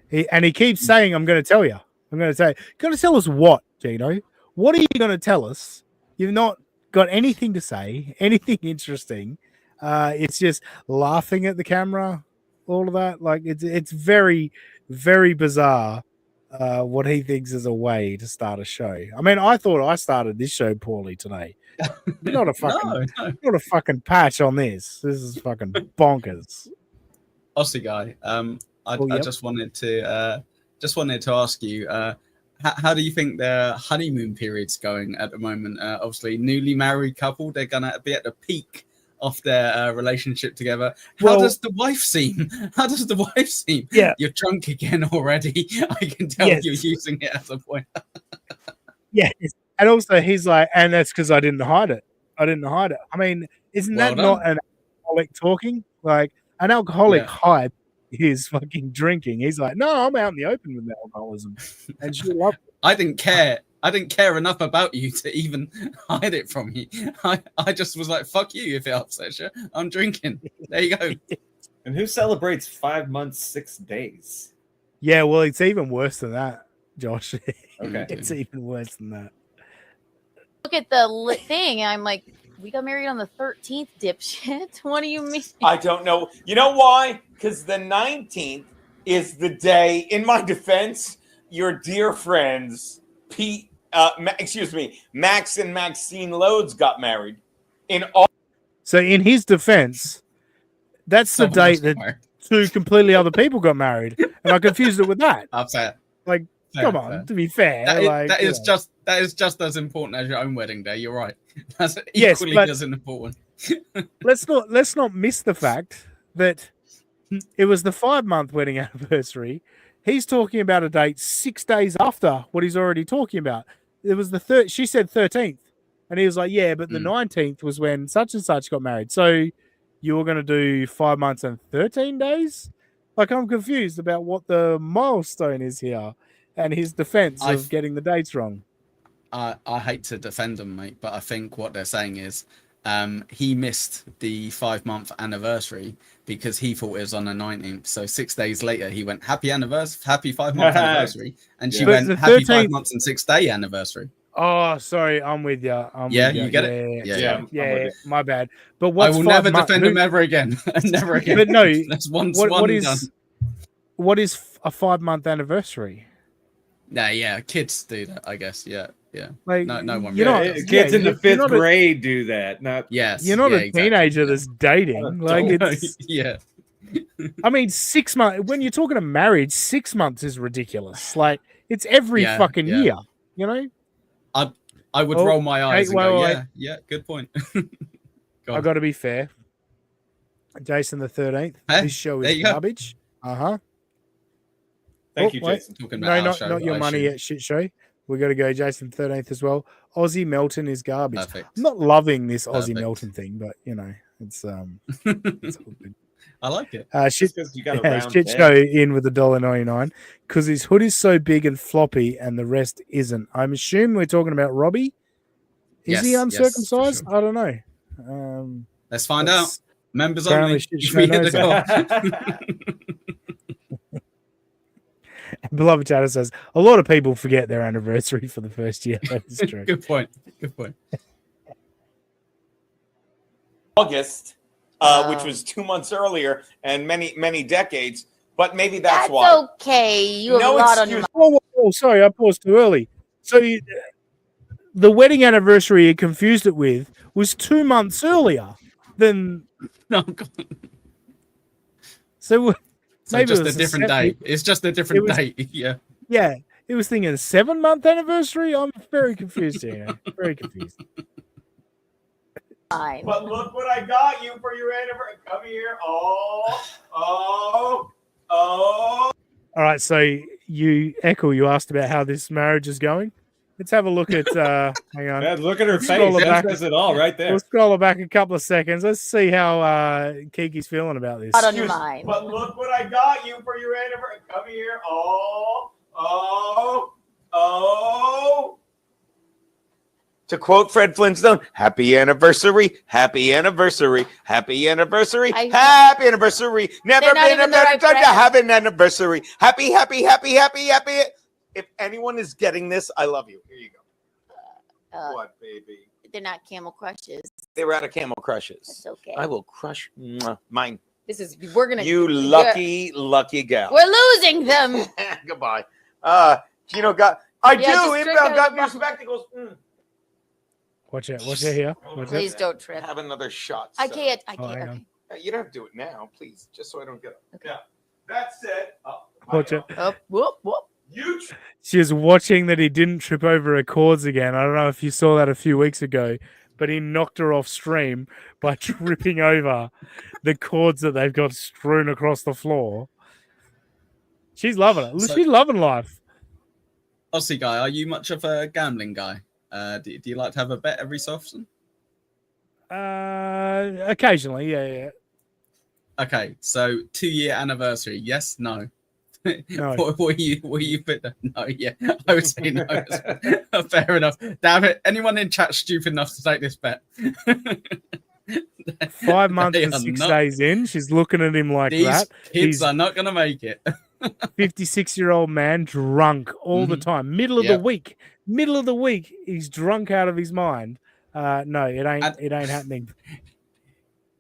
He keeps saying, I'm going to tell you. I'm going to say, going to tell us what, Gino? What are you going to tell us? You've not got anything to say, anything interesting. It's just laughing at the camera, all of that. It's very, very bizarre what he thinks is a way to start a show. I mean, I thought I started this show poorly today. Not a fucking, not a fucking patch on this. This is fucking bonkers. Aussie guy, I just wanted to ask you, how do you think their honeymoon period's going at the moment? Obviously, newly married couple, they're gonna be at the peak of their relationship together. How does the wife seem? How does the wife seem? Yeah, you're drunk again already. I can tell you're using it as a point. Yes, and also he's like, and that's because I didn't hide it. I didn't hide it. I mean, isn't that not an alcoholic talking? Like an alcoholic hides his fucking drinking. He's like, no, I'm out in the open with alcoholism, and she loved it. I didn't care. I didn't care enough about you to even hide it from you. I just was like, fuck you if it upsets you. I'm drinking. There you go. And who celebrates 5 months, 6 days? Yeah, well, it's even worse than that, Josh. Okay. It's even worse than that. Look at the thing, and I'm like, we got married on the 13th, dipshit. What do you mean? I don't know. You know why? Because the 19th is the day, in my defense, your dear friends, Max and Maxine Loads got married. So in his defense, that's the date that two completely other people got married. And I confused it with that. Fair. Like, come on, to be fair. That is just as important as your own wedding day. You're right. That's equally as important. let's not miss the fact that it was the 5-month wedding anniversary. He's talking about a date 6 days after what he's already talking about. It was the third. She said 13th, and he was like, "Yeah, but the 19th was when such and such got married." So you were going to do 5 months and 13 days? Like, I'm confused about what the milestone is here, and his defense of getting the dates wrong. I hate to defend him, mate, but I think what they're saying is he missed the 5-month anniversary because he thought it was on the 19th. So 6 days later, he went, happy 5-month anniversary. And she went, happy 5 months and 6-day anniversary. Oh, sorry, I'm with you. You get it? Yeah, my bad. But I will never defend him ever again. Never again. But no, that's one done. What is a 5-month anniversary? Nah, kids do that, I guess. Yeah. Like, no one. Kids in the 5th grade do that. Not you're not a teenager that's dating. Like it's I mean, 6 months. When you're talking to marriage, 6 months is ridiculous. Like it's every fucking year. You know. I would roll my eyes and go, yeah, good point. I got to be fair. Jason the 13th. This show is garbage. Thank you, Jason. No, not your money at shit show. We got to go Jason 13th as well. Aussie Melton is garbage. Perfect. I'm not loving this Aussie Perfect. Melton thing, but it's all good. I like it. Shit, Just 'cause you got a round shit head. show in with $1.99 because his hood is so big and floppy and the rest isn't. I'm assuming we're talking about Robbie. Is he Yes, uncircumcised? yes, for I don't know. Let's find out. That's- Members apparently only. shit If show we hit knows the goal. Beloved Chatter says a lot of people forget their anniversary for the first year. That is true. Good point. Good point. August, which was 2 months earlier and many decades. But maybe that's That's why. okay. You have No a lot on your excuse. mind. Oh, sorry, I paused too early. So the wedding anniversary you confused it with was 2 months earlier than. No, God. So So maybe just it a was different separate- date. It's just a different was- date. Yeah. Yeah, it was thinking a 7-month anniversary. I'm very confused here. Very confused. Fine. But look what I got you for your anniversary. Come here. Oh. All right, so you asked about how this marriage is going. Let's have a look at. Hang on. Yeah, look at her face. Scroll it That back. says it all right there. We'll scroll it back a couple of seconds. Let's see how Kiki's feeling about this. Not on your mind. But look what I got you for your anniversary. Come here. Oh. To quote Fred Flintstone, happy anniversary, happy anniversary, happy anniversary, happy anniversary. Never They're not been a even the better right time to friends. have an anniversary. Happy. If anyone is getting this, I love you. Here you go. What, baby? They're not Camel Crushes. They were out of Camel Crushes. It's okay. I will crush mine. We're gonna. You lucky gal. We're losing them. Goodbye. Gino got. I Yeah, just do. drink Inbound out got of new the spectacles. Watch it here. Watch Please it. don't trip. Have another shot. I son. can't. I Oh, can't. hang Okay. on. You don't have to do it now, please, just so I don't get it. Yeah. That said, Watch it. Up, whoop, whoop. you. She was watching that he didn't trip over her cords again. I don't know if you saw that a few weeks ago, but he knocked her off stream by tripping over the cords that they've got strewn across the floor. She's loving it. So- She's loving life. Aussie guy, are you much of a gambling guy? Do you like to have a bet every so often? Occasionally, yeah. Okay, so 2-year anniversary. Yes, no. No. What you put? No, yeah, I would say no. Fair enough. Damn it! Anyone in chat stupid enough to take this bet? 5 months They and are 6 not- days in, she's looking at him like These that. kids He's are not gonna make it. 56-year-old man drunk all the time. Middle of the week, he's drunk out of his mind. No, it ain't happening.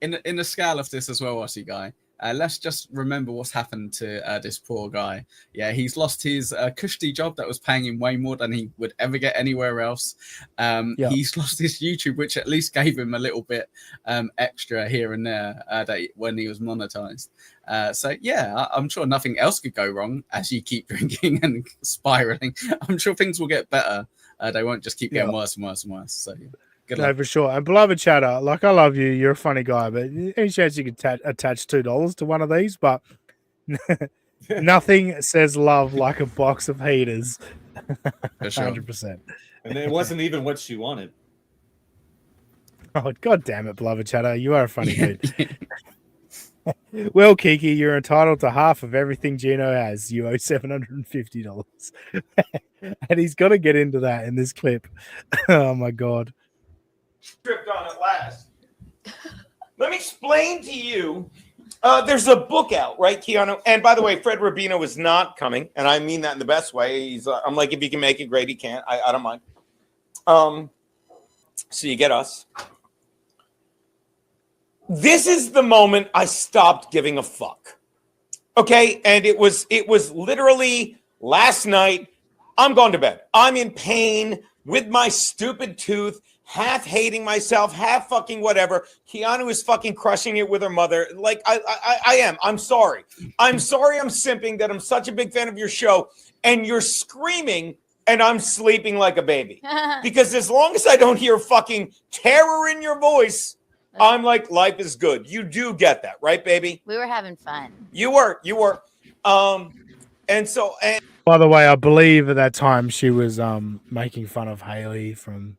In the scale of this as well, Aussie guy, let's just remember what's happened to this poor guy. Yeah, he's lost his cushy job that was paying him way more than he would ever get anywhere else. He's lost his YouTube, which at least gave him a little bit extra here and there when he was monetized. So yeah, I'm sure nothing else could go wrong as you keep drinking and spiraling. I'm sure things will get better. They won't just keep getting worse and worse and worse. So yeah. Good No, luck. for sure. And beloved chatter, like I love you. You're a funny guy, but any chance you could attach $2 to one of these? But nothing says love like a box of heaters. For sure. 100%. And it wasn't even what she wanted. Oh, God damn it, beloved chatter. You are a funny dude. Well, Kiki, you're entitled to half of everything Gino has. You owe $750. And he's got to get into that in this clip. Oh, my God. Tripped on it last. Let me explain to you. There's a book out, right, Keanu? And by the way, Fred Rubino is not coming, and I mean that in the best way. He's, I'm like, if he can make it, great. He can't. I don't mind. So you get us. This is the moment I stopped giving a fuck. Okay, and it was literally last night. I'm going to bed. I'm in pain with my stupid tooth. Half hating myself, half fucking whatever. Keanu is fucking crushing it with her mother. Like, I am. I'm sorry. I'm sorry I'm simping that I'm such a big fan of your show. And you're screaming and I'm sleeping like a baby. Because as long as I don't hear fucking terror in your voice, I'm like, life is good. You do get that, right, baby? We were having fun. You were. And so, and By the way, I believe at that time she was making fun of Haley from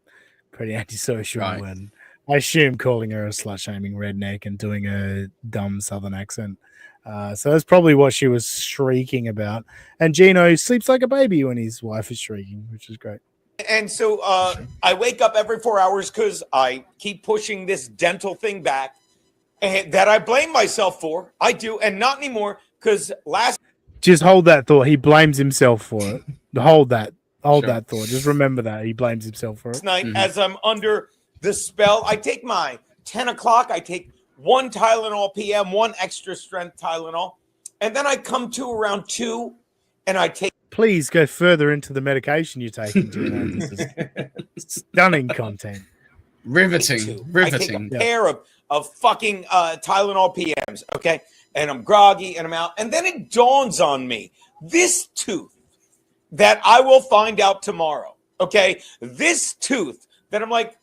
Pretty Antisocial, and I assume calling her a slut-shaming redneck and doing a dumb Southern accent. So that's probably what she was shrieking about. And Gino sleeps like a baby when his wife is shrieking, which is great. And so I wake up every 4 hours because I keep pushing this dental thing back, and that I blame myself for. I do, and not anymore because Just hold that thought. He blames himself for it. Hold that thought. Just remember that he blames himself for it. night, as I'm under the spell, I take my 10 o'clock. I take one Tylenol PM, one extra strength Tylenol, and then I come to around 2, and I take. Please go further into the medication you're taking, Gino. This is stunning content. Riveting. I take a pair of fucking Tylenol PMs, okay? And I'm groggy and I'm out. And then it dawns on me, this tooth that I will find out tomorrow, okay? This tooth that I'm like,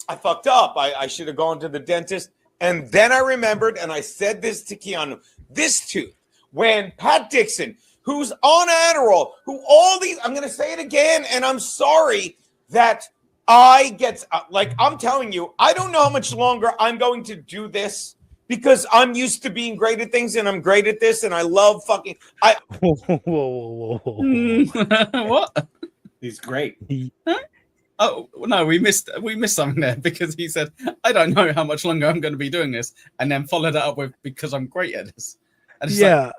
I fucked up. I should have gone to the dentist. And then I remembered, and I said this to Keanu, this tooth, when Pat Dixon, who's on Adderall, I'm going to say it again, and I'm sorry that I get, I'm telling you, I don't know how much longer I'm going to do this because I'm used to being great at things, and I'm great at this, and I love fucking. Whoa. What? He's great. Huh? Oh no, we missed something there because he said, "I don't know how much longer I'm going to be doing this," and then followed that up with "because I'm great at this." And it's yeah.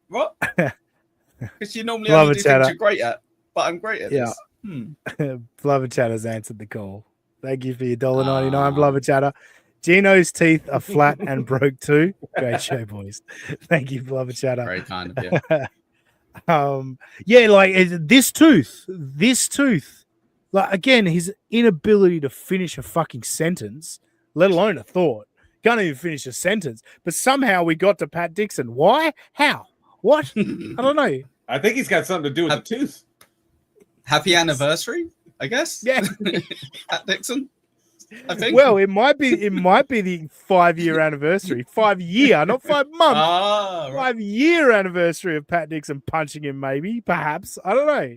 What? Because you normally only do things you're great at, but I'm great at this. Blubber Chatter's answered the call. Thank you for your $1.99, Blubber Chatter. Gino's teeth are flat and broke too. Great show, boys. Thank you, Blubber Chatter. Very kind of you. This tooth, like, again, his inability to finish a fucking sentence, let alone a thought. Can't even finish a sentence. But somehow we got to Pat Dixon. Why? How? What? I don't know. I think he's got something to do with the tooth. Happy anniversary, I guess. Yeah. Pat Dixon. I think. Well, it might be the 5-year anniversary. 5 year, not 5 months. Ah, right. 5-year anniversary of Pat Dixon punching him, maybe, perhaps. I don't know.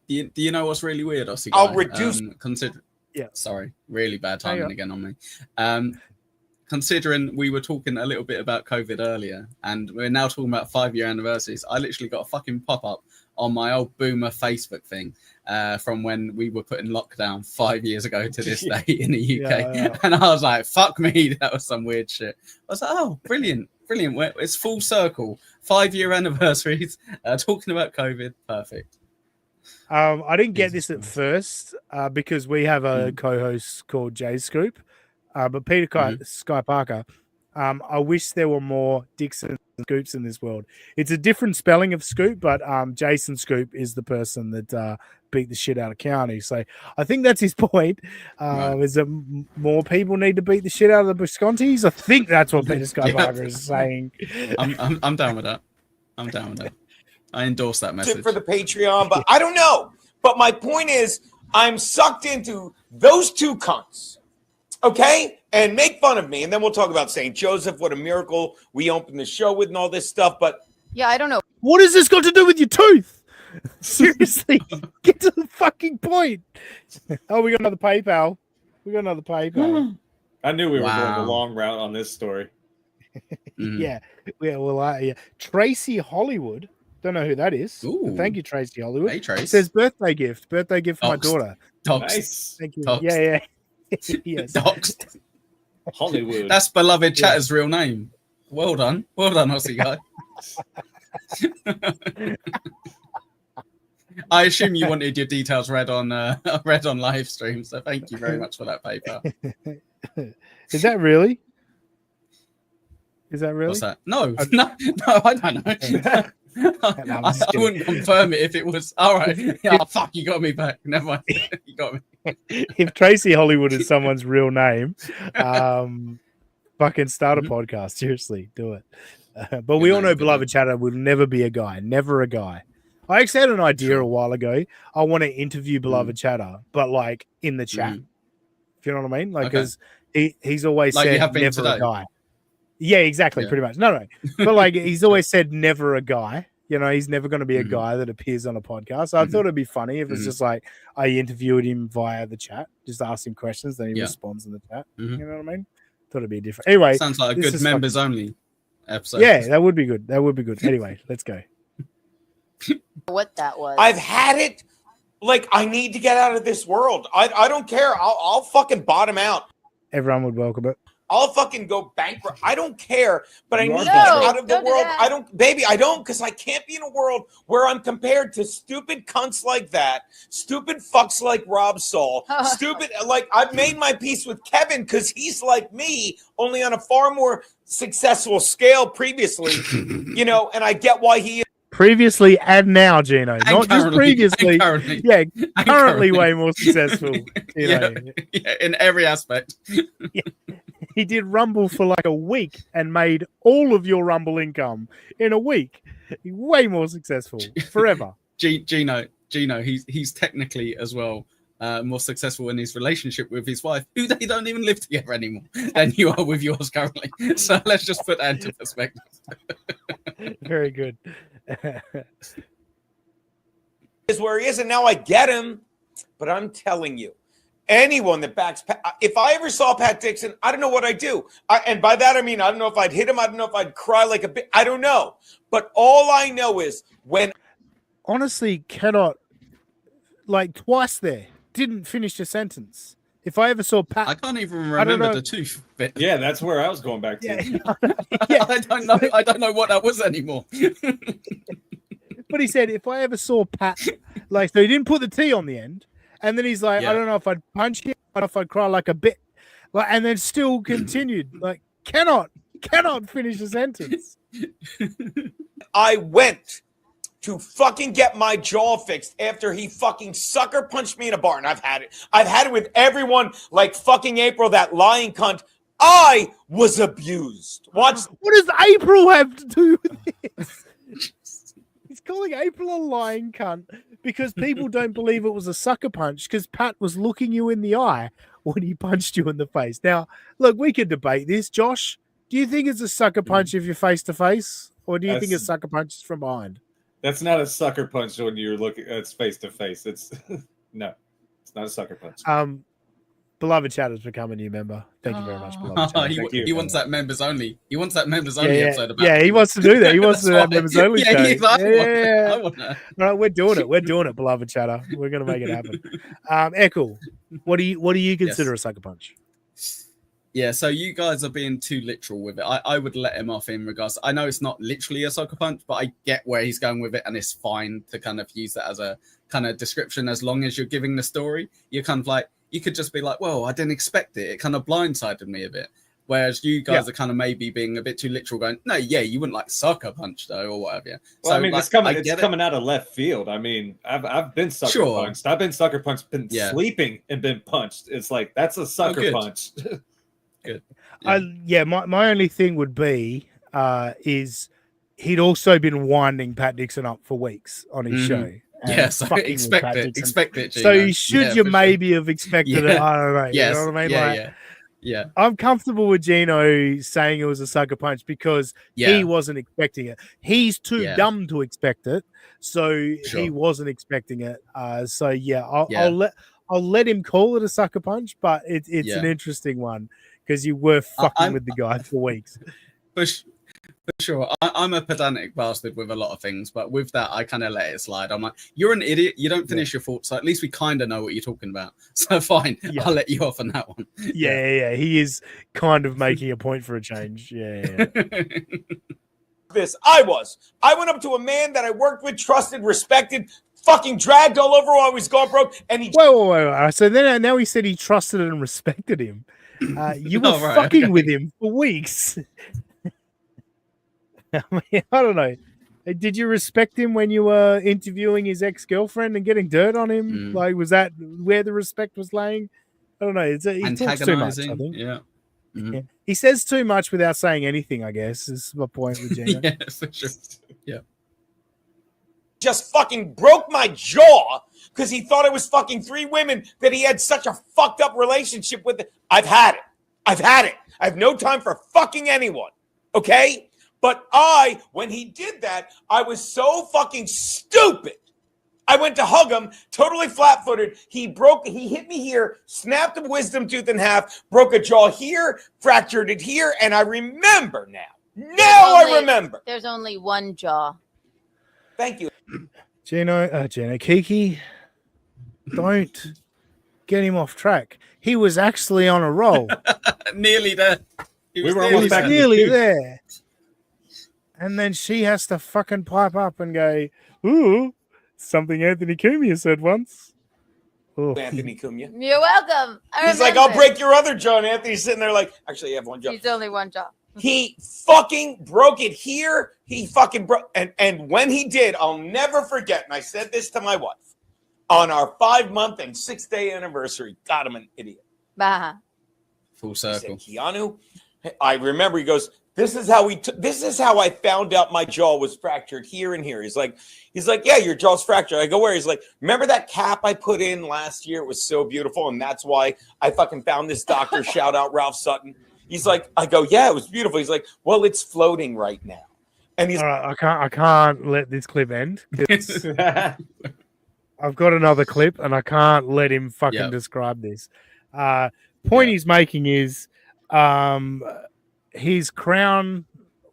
Do you know what's really weird, Ossie? I'll reduce. Sorry, really bad timing again on me. Considering we were talking a little bit about COVID earlier, and we're now talking about 5-year anniversaries, I literally got a fucking pop up on my old boomer Facebook thing from when we were put in lockdown 5 years ago to this day in the UK. And I was like, fuck me, that was some weird shit. I was like, oh, brilliant. It's full circle. 5-year anniversaries, talking about COVID. Perfect. I didn't get this at first because we have a co-host called Jay Scoop, but Peter Sky Parker. I wish there were more Dixon Scoops in this world. It's a different spelling of Scoop, but Jason Scoop is the person that beat the shit out of Keanu. So I think that's his point. Is that more people need to beat the shit out of the Viscontis? I think that's what Peter Sky Parker is saying. I'm down with that. I endorse that message for the Patreon, but I don't know. But my point is, I'm sucked into those two cunts, okay? And make fun of me, and then we'll talk about St. Joseph, what a miracle we opened the show with and all this stuff, but... Yeah, I don't know. What has this got to do with your tooth? Seriously, get to the fucking point. Oh, we got another PayPal. I knew we were going the long route on this story. Yeah. Tracy Hollywood. Don't know who that is. Thank you, Tracy Hollywood. Hey, Trace. It says birthday gift for my daughter. Nice. Thank you. Doxed. Yeah. Yes. Doxed. Hollywood. That's beloved Chatter's real name. Well done, Aussie guy. I assume you wanted your details read on live stream, so thank you very much for that paper. Is that really? What's that? No, I don't know. I wouldn't confirm it if it was all right. Yeah, fuck, you got me back. Never mind. You got me. If Tracy Hollywood is someone's real name, fucking start a podcast. Seriously, do it. But we all know Beloved Chatter will never be a guy. Never a guy. I actually had an idea a while ago. I want to interview Beloved Chatter, but like in the chat. If you know what I mean? Like, because he's always like said never a guy. Yeah, exactly. Pretty much. No. But like he's always said never a guy. You know, he's never going to be a guy that appears on a podcast. So I thought it'd be funny if it's just like I interviewed him via the chat, just ask him questions, then he responds in the chat. You know what I mean? Thought it'd be different. Anyway, sounds like a good members only episode. Yeah, that would be good. That would be good. Anyway, let's go. What that was. I've had it. Like, I need to get out of this world. I don't care. I'll fucking bottom out. Everyone would welcome it. I'll fucking go bankrupt. I don't care, but I need to get out of the world. I don't, baby, I don't, because I can't be in a world where I'm compared to stupid cunts like that, stupid fucks like Rob Saul, stupid, like, I've made my peace with Kevin because he's like me, only on a far more successful scale previously, you know, and I get why he is. Previously and now, Gino. Not just previously. Currently. Yeah, currently way more successful. You know. Yeah, in every aspect. Yeah. He did Rumble for like a week and made all of your Rumble income in a week. Way more successful forever. Gino, he's technically as well more successful in his relationship with his wife, who they don't even live together anymore, than you are with yours currently. So let's just put that into perspective. Very good. Is where he is, and now I get him. But I'm telling you, anyone that backs Pat, if I ever saw Pat Dixon, I don't know what I'd do. And by that I mean I don't know if I'd hit him. I don't know if I'd cry like a bit. I don't know. But all I know is when honestly cannot like twice there didn't finish a sentence. If I ever saw Pat, I can't even remember the tooth bit. Yeah, that's where I was going back to. Yeah. I don't know what that was anymore. But he said if I ever saw Pat, like, so he didn't put the T on the end, and then he's like, I don't know if I'd punch him, I don't know if I'd cry like a bit, like, and then still continued, like, cannot finish a sentence. I went to fucking get my jaw fixed after he fucking sucker punched me in a bar, and I've had it. I've had it with everyone, like fucking April, that lying cunt. I was abused. What does April have to do with this? He's calling April a lying cunt because people don't believe it was a sucker punch because Pat was looking you in the eye when he punched you in the face. Now, look, we could debate this. Josh, do you think it's a sucker punch if you're face to face, or do you think a sucker punch is from behind? That's not a sucker punch when you're looking. It's face to face. It's no, it's not a sucker punch. Beloved Chat has become a new member. Thank you very much, Beloved Chat. He wants that members only. He wants that members only episode about. Yeah, he wants to do that. He wants to do that members only show. I want that. No, we're doing it. We're doing it, Beloved Chatter. We're gonna make it happen. Echo, what do you consider a sucker punch? Yeah, so you guys are being too literal with it. I would let him off in regards. I know it's not literally a sucker punch, but I get where he's going with it, and it's fine to kind of use that as a kind of description as long as you're giving the story. You're kind of like, you could just be like, well, I didn't expect it. It kind of blindsided me a bit. Whereas you guys are kind of maybe being a bit too literal, going, no, you wouldn't like sucker punch though, or whatever. Yeah. Well, So, I mean, like, it's coming out of left field. I mean, I've been sucker punched. I've been sucker punched, been sleeping and been punched. It's like, that's a sucker punch. Good. My only thing would be is he'd also been winding Pat Dixon up for weeks on his show. Yeah, so expect it. Gino. So you maybe have expected it. I don't know. Yes. You know what I mean? Yeah. I'm comfortable with Gino saying it was a sucker punch because he wasn't expecting it. He's too dumb to expect it, so he wasn't expecting it. I'll let him call it a sucker punch, but it's an interesting one because you were fucking with the guy for weeks. For sure. I'm a pedantic bastard with a lot of things, but with that, I kind of let it slide. I'm like, you're an idiot. You don't finish your thoughts, so at least we kind of know what you're talking about. So fine, I'll let you off on that one. Yeah. He is kind of making a point for a change. Yeah. I went up to a man that I worked with, trusted, respected, fucking dragged all over while I was gone broke, and he. Wait. So then now he said he trusted and respected him. You were fucking with him for weeks. I mean, I don't know. Did you respect him when you were interviewing his ex-girlfriend and getting dirt on him? Like, was that where the respect was laying? I don't know. He talks too much, I think. Yeah. Mm-hmm. Yeah. He says too much without saying anything, I guess, is my point with Geno. Yeah, for sure. Yeah. Just fucking broke my jaw because he thought it was fucking 3 women that he had such a fucked up relationship with. I've had it. I have no time for fucking anyone. Okay? But when he did that, I was so fucking stupid. I went to hug him, totally flat-footed. He hit me here, snapped a wisdom tooth in half, broke a jaw here, fractured it here, and I remember now. I remember. There's only one jaw. Thank you. Geno, Kiki, don't get him off track. He was actually on a roll. Nearly there. He was nearly there. And then she has to fucking pipe up and go, ooh, something Anthony Cumia said once. Oh. Anthony Cumia. You're welcome. He's like, I'll break your other jaw. And Anthony's sitting there like, actually, you have one jaw. He's only one jaw. He fucking broke it here. He fucking broke. And when he did, I'll never forget. And I said this to my wife on our 5-month and 6-day anniversary. God, I'm an idiot. Bah. Full circle. He said, Keanu, I remember he goes, this is how I found out my jaw was fractured here and here. He's like, yeah, your jaw's fractured. I go, where? He's like, remember that cap I put in last year? It was so beautiful. And that's why I fucking found this doctor. Shout out Ralph Sutton. He's like, I go, yeah, it was beautiful. He's like, well, it's floating right now. And he's all right, I can't let this clip end. I've got another clip and I can't let him fucking describe this. Point he's making is his crown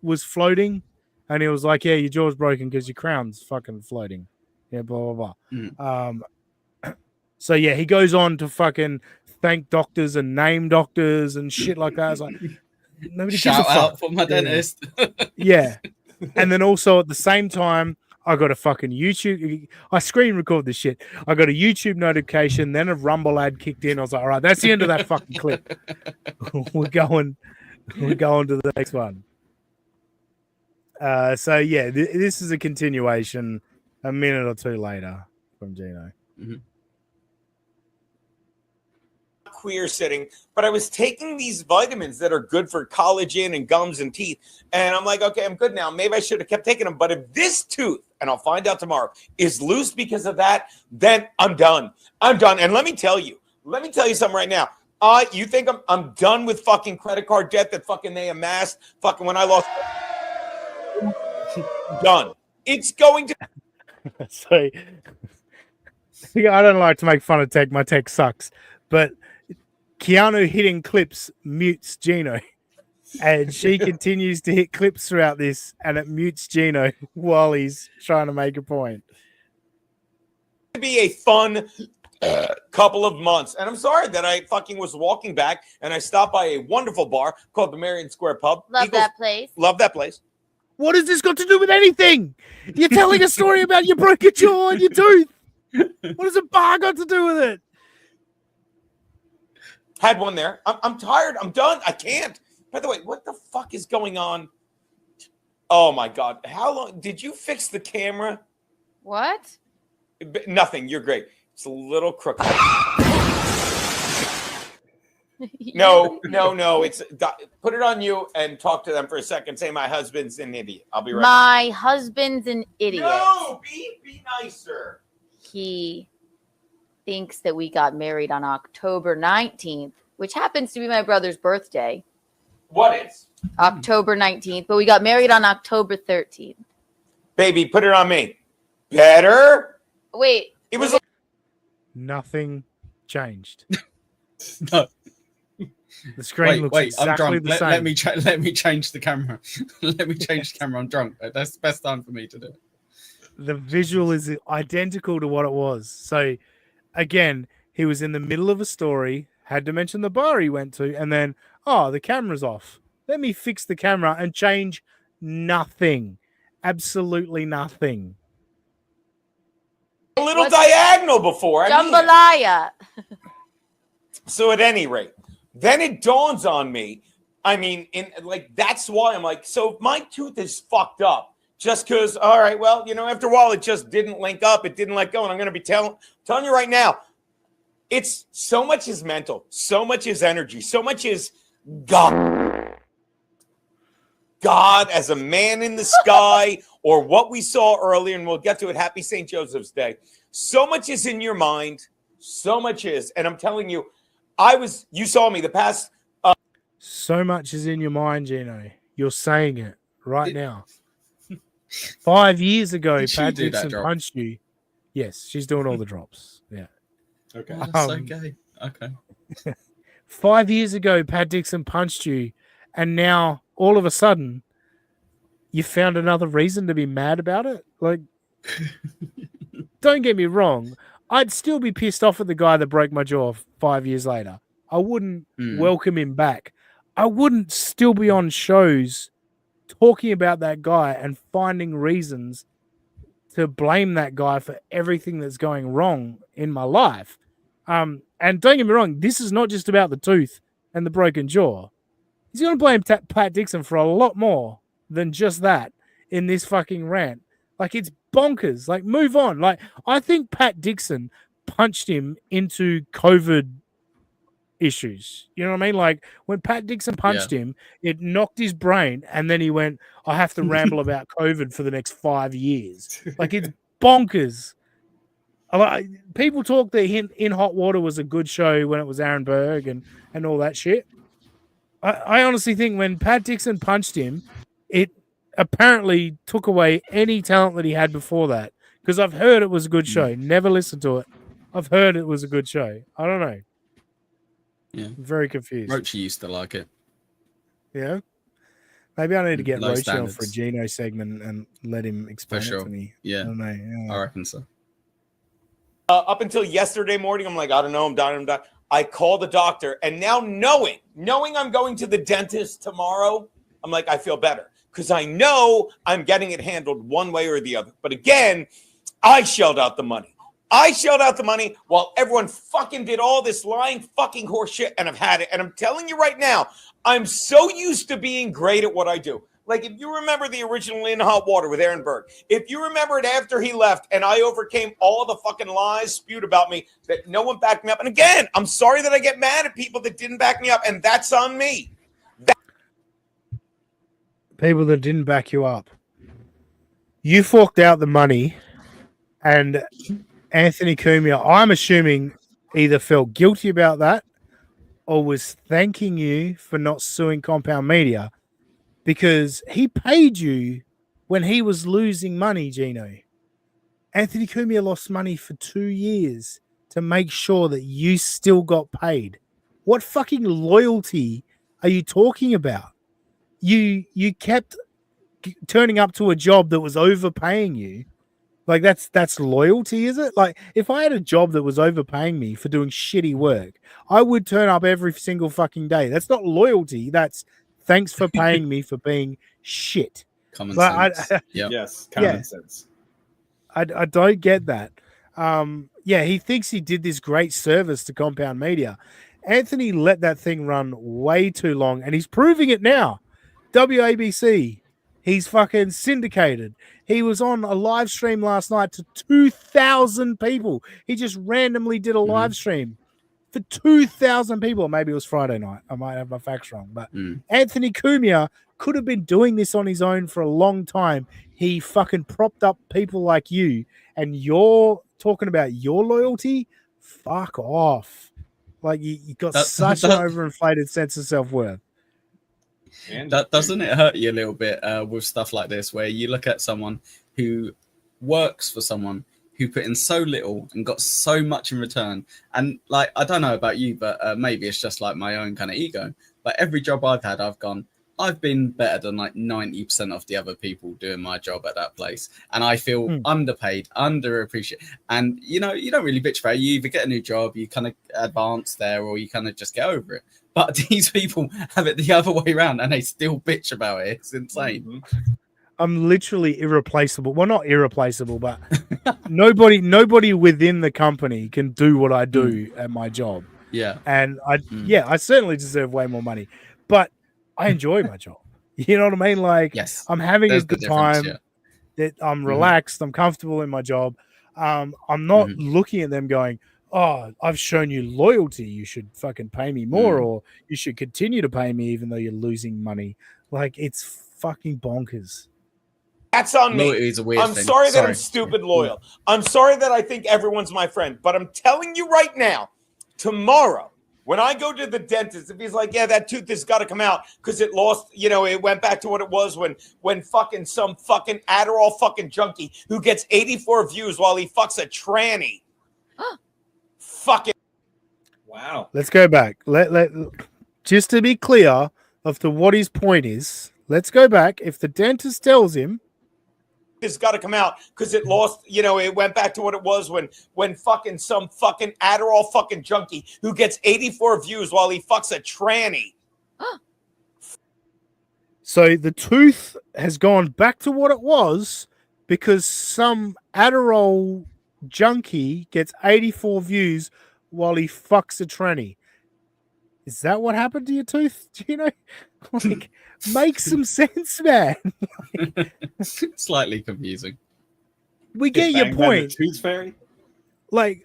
was floating and he was like, yeah, your jaw's broken because your crown's fucking floating. Yeah, blah, blah, blah. So, yeah, he goes on to fucking thank doctors and name doctors and shit like that. It's like, nobody Shout gives a fuck. out for my dentist. Yeah. And then also at the same time, I got a fucking YouTube. I screen record this shit. I got a YouTube notification, then a Rumble ad kicked in. I was like, all right, that's the end of that fucking clip. We're going to the next one. So yeah, this is a continuation a minute or two later from Gino. Mm-hmm. Queer sitting, but I was taking these vitamins that are good for collagen and gums and teeth, and I'm like, okay, I'm good now. Maybe I should have kept taking them. But if this tooth, and I'll find out tomorrow, is loose because of that, then I'm done. I'm done. And let me tell you something right now. You think I'm done with fucking credit card debt that fucking they amassed fucking when I lost? Done. It's going to. So I don't like to make fun of tech. My tech sucks, but Keanu hitting clips mutes Gino, and she continues to hit clips throughout this, and it mutes Gino while he's trying to make a point. To be a fun couple of months, and I'm sorry that I fucking was walking back and I stopped by a wonderful bar called the Marion Square Pub. Love that place. Love that place. What has this got to do with anything? You're telling a story about your broken jaw and your tooth. What has a bar got to do with it? Had one there. I'm tired. I'm done. I can't. By the way, what the fuck is going on? Oh my God. How long did you fix the camera? What? Nothing. You're great. It's a little crooked. No. It's put it on you and talk to them for a second. Say my husband's an idiot. I'll be right back. My husband's an idiot. No, be nicer. He thinks that we got married on October 19th, which happens to be my brother's birthday. What is? October 19th, but we got married on October 13th. Baby, put it on me. Better? Wait. It was nothing changed. No. The screen looks exactly I'm drunk. the same. Let me change the camera. Let me change the camera. I'm drunk. That's the best time for me to do it. The visual is identical to what it was. So, again, he was in the middle of a story, had to mention the bar he went to, and then, the camera's off. Let me fix the camera and change nothing. Absolutely nothing. A little diagonal before. Jambalaya. So at any rate, then it dawns on me. I mean, that's why I'm like, so if my tooth is fucked up, just because, all right, well, after a while, it just didn't link up. It didn't let go. And I'm going to be telling you right now, it's so much is mental, so much is energy, so much is God as a man in the sky, or what we saw earlier, and we'll get to it. Happy St. Joseph's Day. So much is in your mind. So much is. And I'm telling you, you saw me the past. So much is in your mind, Gino. You're saying it right now. 5 years ago, Did she Pat do that Dixon drop? punched you. Yes, she's doing all the drops. Yeah. Okay. Oh, that's so gay. Okay. 5 years ago, Pat Dixon punched you, and now all of a sudden, you found another reason to be mad about it. Like, don't get me wrong, I'd still be pissed off at the guy that broke my jaw 5 years later. I wouldn't welcome him back. I wouldn't still be on shows talking about that guy and finding reasons to blame that guy for everything that's going wrong in my life. And don't get me wrong, this is not just about the tooth and the broken jaw. He's going to blame Pat Dixon for a lot more than just that in this fucking rant. Like, it's bonkers. Like, move on. Like, I think Pat Dixon punched him into COVID issues. You know what I mean? Like, when Pat Dixon punched him, it knocked his brain, and then he went, I have to ramble about COVID for the next 5 years. Like, it's bonkers. People talk that In Hot Water was a good show when it was Aaron Berg and all that shit. I honestly think when Pat Dixon punched him, it apparently took away any talent that he had before that. Because I've heard it was a good show. Never listened to it. I've heard it was a good show. I don't know. Yeah. I'm very confused. Roachy used to like it. Yeah. Maybe I need to get Low Roachy on standards. for a Geno segment and let him explain For sure. it to me. Yeah. I don't know. Yeah. I reckon so. Up until yesterday morning, I'm like, I don't know, I'm dying. I called the doctor, and now knowing I'm going to the dentist tomorrow, I'm like, I feel better because I know I'm getting it handled one way or the other. But again, I shelled out the money. While everyone fucking did all this lying fucking horse shit, and I've had it. And I'm telling you right now, I'm so used to being great at what I do. Like, if you remember the original In Hot Water with Aaron Berg, if you remember it after he left and I overcame all of the fucking lies spewed about me that no one backed me up. And again, I'm sorry that I get mad at people that didn't back me up, and that's on me. People that didn't back you up. You forked out the money, and Anthony Cumia, I'm assuming, either felt guilty about that or was thanking you for not suing Compound Media because he paid you when he was losing money, Gino. Anthony Cumia lost money for 2 years to make sure that you still got paid. What fucking loyalty are you talking about? You kept turning up to a job that was overpaying you. Like, that's loyalty, is it? Like, if I had a job that was overpaying me for doing shitty work, I would turn up every single fucking day. That's not loyalty. That's thanks for paying me for being shit. Common sense. Yes, common sense. I don't get that. He thinks he did this great service to Compound Media. Anthony let that thing run way too long, and he's proving it now. WABC. He's fucking syndicated. He was on a live stream last night to 2,000 people. He just randomly did a live stream for 2,000 people. Maybe it was Friday night. I might have my facts wrong. But Anthony Cumia could have been doing this on his own for a long time. He fucking propped up people like you, and you're talking about your loyalty? Fuck off. Like, you got such an overinflated sense of self-worth. Doesn't it hurt you a little bit with stuff like this, where you look at someone who works for someone who put in so little and got so much in return? And like, I don't know about you, but maybe it's just like my own kind of ego. But every job I've had, I've been better than like 90% of the other people doing my job at that place. And I feel underpaid, underappreciated. And, you know, you don't really bitch about it. You either get a new job, you kind of advance there, or you kind of just get over it. But these people have it the other way around, and they still bitch about it. It's insane. I'm literally irreplaceable. Well, not irreplaceable, but nobody within the company can do what I do at my job. Yeah. And I certainly deserve way more money, but I enjoy my job. You know what I mean? Like, yes, I'm having a good time. Yeah. That I'm relaxed. I'm comfortable in my job. I'm not looking at them going, oh, I've shown you loyalty. You should fucking pay me more, or you should continue to pay me even though you're losing money. Like, it's fucking bonkers. That's on me. Loyalty is a weird I'm thing. sorry that I'm stupid loyal. I'm sorry that I think everyone's my friend. But I'm telling you right now, tomorrow, When I go to the dentist, if he's like, yeah, that tooth has got to come out because it lost, it went back to what it was when fucking some fucking Adderall fucking junkie who gets 84 views while he fucks a tranny. Fucking. Wow. Let's go back. Just to be clear of what his point is, let's go back. If the dentist tells him has got to come out because it lost, it went back to what it was when fucking some fucking Adderall fucking junkie who gets 84 views while he fucks a tranny. So the tooth has gone back to what it was because some Adderall junkie gets 84 views while he fucks a tranny. Is that what happened to your tooth, Gino? Like, make some sense, man. Slightly confusing. We get your point. Tooth fairy? Like,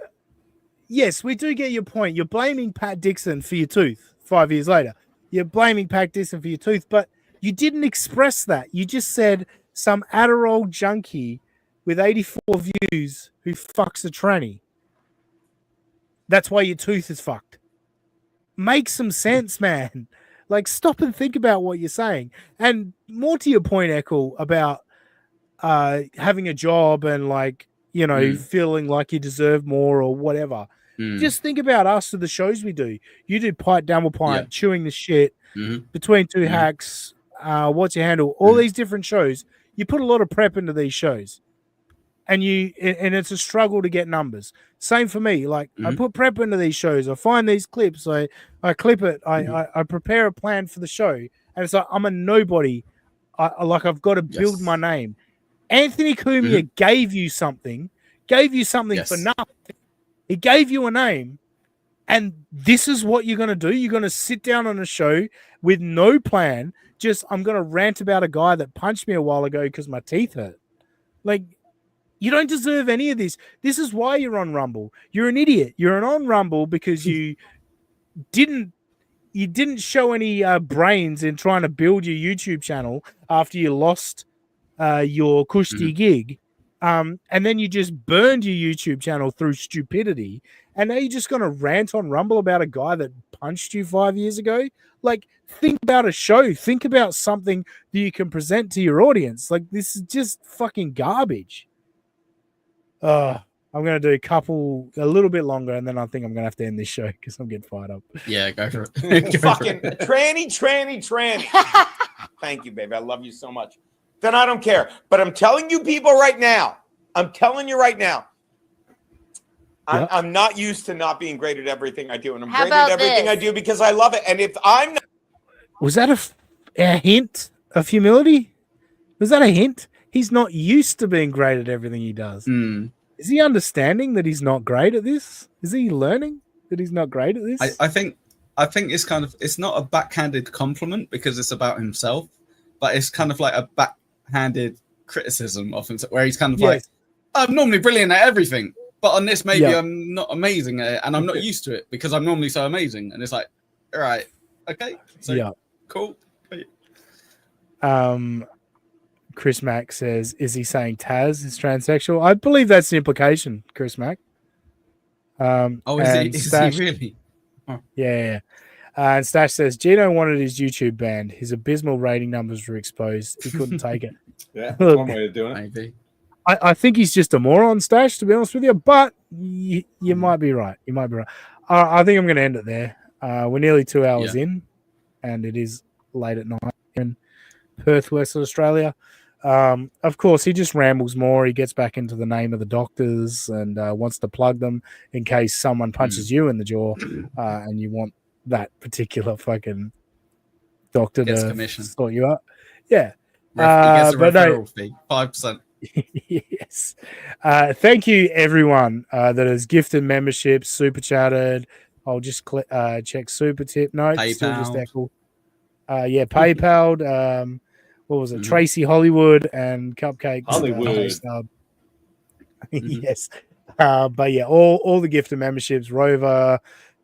yes, we do get your point. You're blaming Pat Dixon for your tooth 5 years later. You're blaming Pat Dixon for your tooth, but you didn't express that. You just said some Adderall junkie with 84 views who fucks a tranny. That's why your tooth is fucked. Make some sense, man. Like, stop and think about what you're saying. And more to your point, Echo, about having a job and, like, feeling like you deserve more or whatever. Just think about us to the shows we do. You do Pipe, Double Pipe, Chewing the Shit, Between Two Hacks, What's Your Handle, all these different shows. You put a lot of prep into these shows. And it's a struggle to get numbers. Same for me. Like, I put prep into these shows. I find these clips. I clip it. I prepare a plan for the show. And it's like, I'm a nobody. I've got to build my name. Anthony Cumia gave you something for nothing. He gave you a name. And this is what you're going to do. You're going to sit down on a show with no plan. Just, I'm going to rant about a guy that punched me a while ago because my teeth hurt. Like, you don't deserve any of this. This is why you're on Rumble. You're an idiot. You're on Rumble because you didn't show any brains in trying to build your YouTube channel after you lost your Kushti gig. And then you just burned your YouTube channel through stupidity. And now you're just going to rant on Rumble about a guy that punched you 5 years ago. Like, think about a show. Think about something that you can present to your audience. Like, this is just fucking garbage. I'm going to do a little bit longer, and then I think I'm going to have to end this show because I'm getting fired up. Yeah, go for it. Fucking tranny. Thank you, baby. I love you so much. Then I don't care. But I'm telling you people right now, I'm not used to not being great at everything I do. And I'm great at everything I do because I love it. And if I'm not... Was that a hint of humility? Was that a hint? He's not used to being great at everything he does. Is he understanding that he's not great at this? Is he learning that he's not great at this? I think it's not a backhanded compliment because it's about himself, but it's kind of like a backhanded criticism of himself where he's kind of like, I'm normally brilliant at everything, but on this maybe I'm not amazing at it, and I'm not used to it because I'm normally so amazing. And it's like, all right, okay, so cool. Chris Mack says, is he saying Taz is transsexual? I believe that's the implication, Chris Mack. Is he really? Oh. Yeah. And Stash says, Gino wanted his YouTube banned. His abysmal rating numbers were exposed. He couldn't take it. Yeah, Look, one way of doing it. Maybe. I think he's just a moron, Stash, to be honest with you, but you might be right. You might be right. I think I'm going to end it there. We're nearly 2 hours in, and it is late at night in Perth, Western Australia. Of course, he just rambles more. He gets back into the name of the doctors and wants to plug them in case someone punches you in the jaw and you want that particular fucking doctor to sort you out. Yeah. He gets a referral fee, 5%. Yes. Thank you, everyone that has gifted memberships, super chatted. I'll just check super tip. No, it's still just Echo. PayPal. What was it? Tracy Hollywood and Cupcakes. Hollywood. Yes. But yeah, all the gifted memberships, Rover,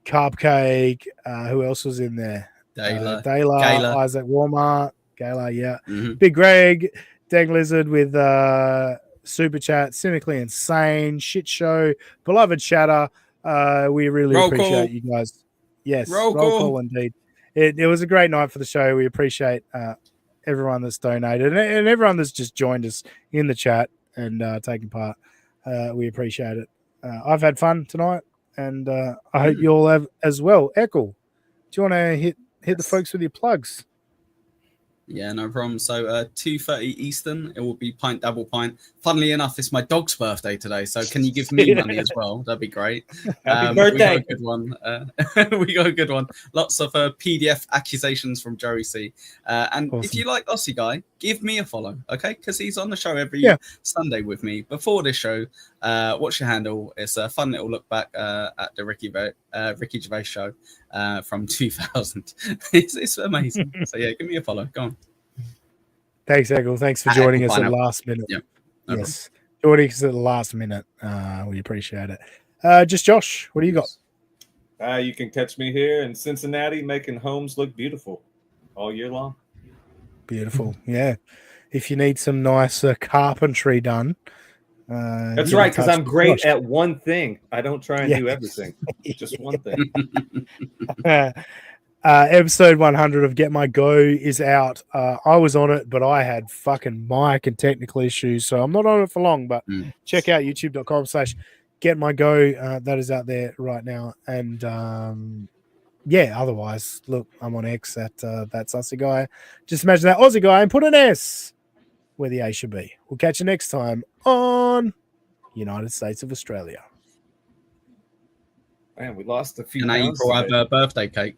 Cupcake, who else was in there? Dayla, Isaac Walmart, Gala, Big Greg, Dang Lizard with Super Chat, Cynically Insane, Shit Show, Beloved Chatter. We really appreciate you guys. Yes, Roll roll call. call indeed. It was a great night for the show. We appreciate everyone that's donated and everyone that's just joined us in the chat and taking part. We appreciate it. I've had fun tonight, and I hope you all have as well. Eccles, do you want to hit the folks with your plugs? Yeah, no problem. So 2:30 Eastern, it will be Pint Double Pint. Funnily enough, it's my dog's birthday today, so can you give me money as well? That'd be great. Happy birthday. We got a good one. We got a good one. Lots of PDF accusations from Joey C. And Awesome. if you like Aussie Guy, give me a follow, okay? Because he's on the show every Sunday with me. Before this show, what's your handle? It's a fun little look back at the Ricky Gervais show from 2000. It's amazing. So yeah, give me a follow. Go on. Thanks, Eccles. Thanks for joining us at the last minute. Yeah. No yes, joining us at the last minute. We appreciate it. Just Josh, what do you got? You can catch me here in Cincinnati making homes look beautiful all year long. Beautiful. Yeah. If you need some nice carpentry done. That's right, because I'm great at one thing. I don't try and do everything. Just one thing. Episode 100 of Get My Go is out. I was on it, but I had fucking mic and technical issues, so I'm not on it for long. But check out youtube.com/getmygo. That is out there right now. And otherwise, look, I'm on X at That's Aussie Guy. Just imagine that Aussie Guy and put an S where the A should be. We'll catch you next time on United States of Australia. Man, we lost a few. And April have a birthday cake.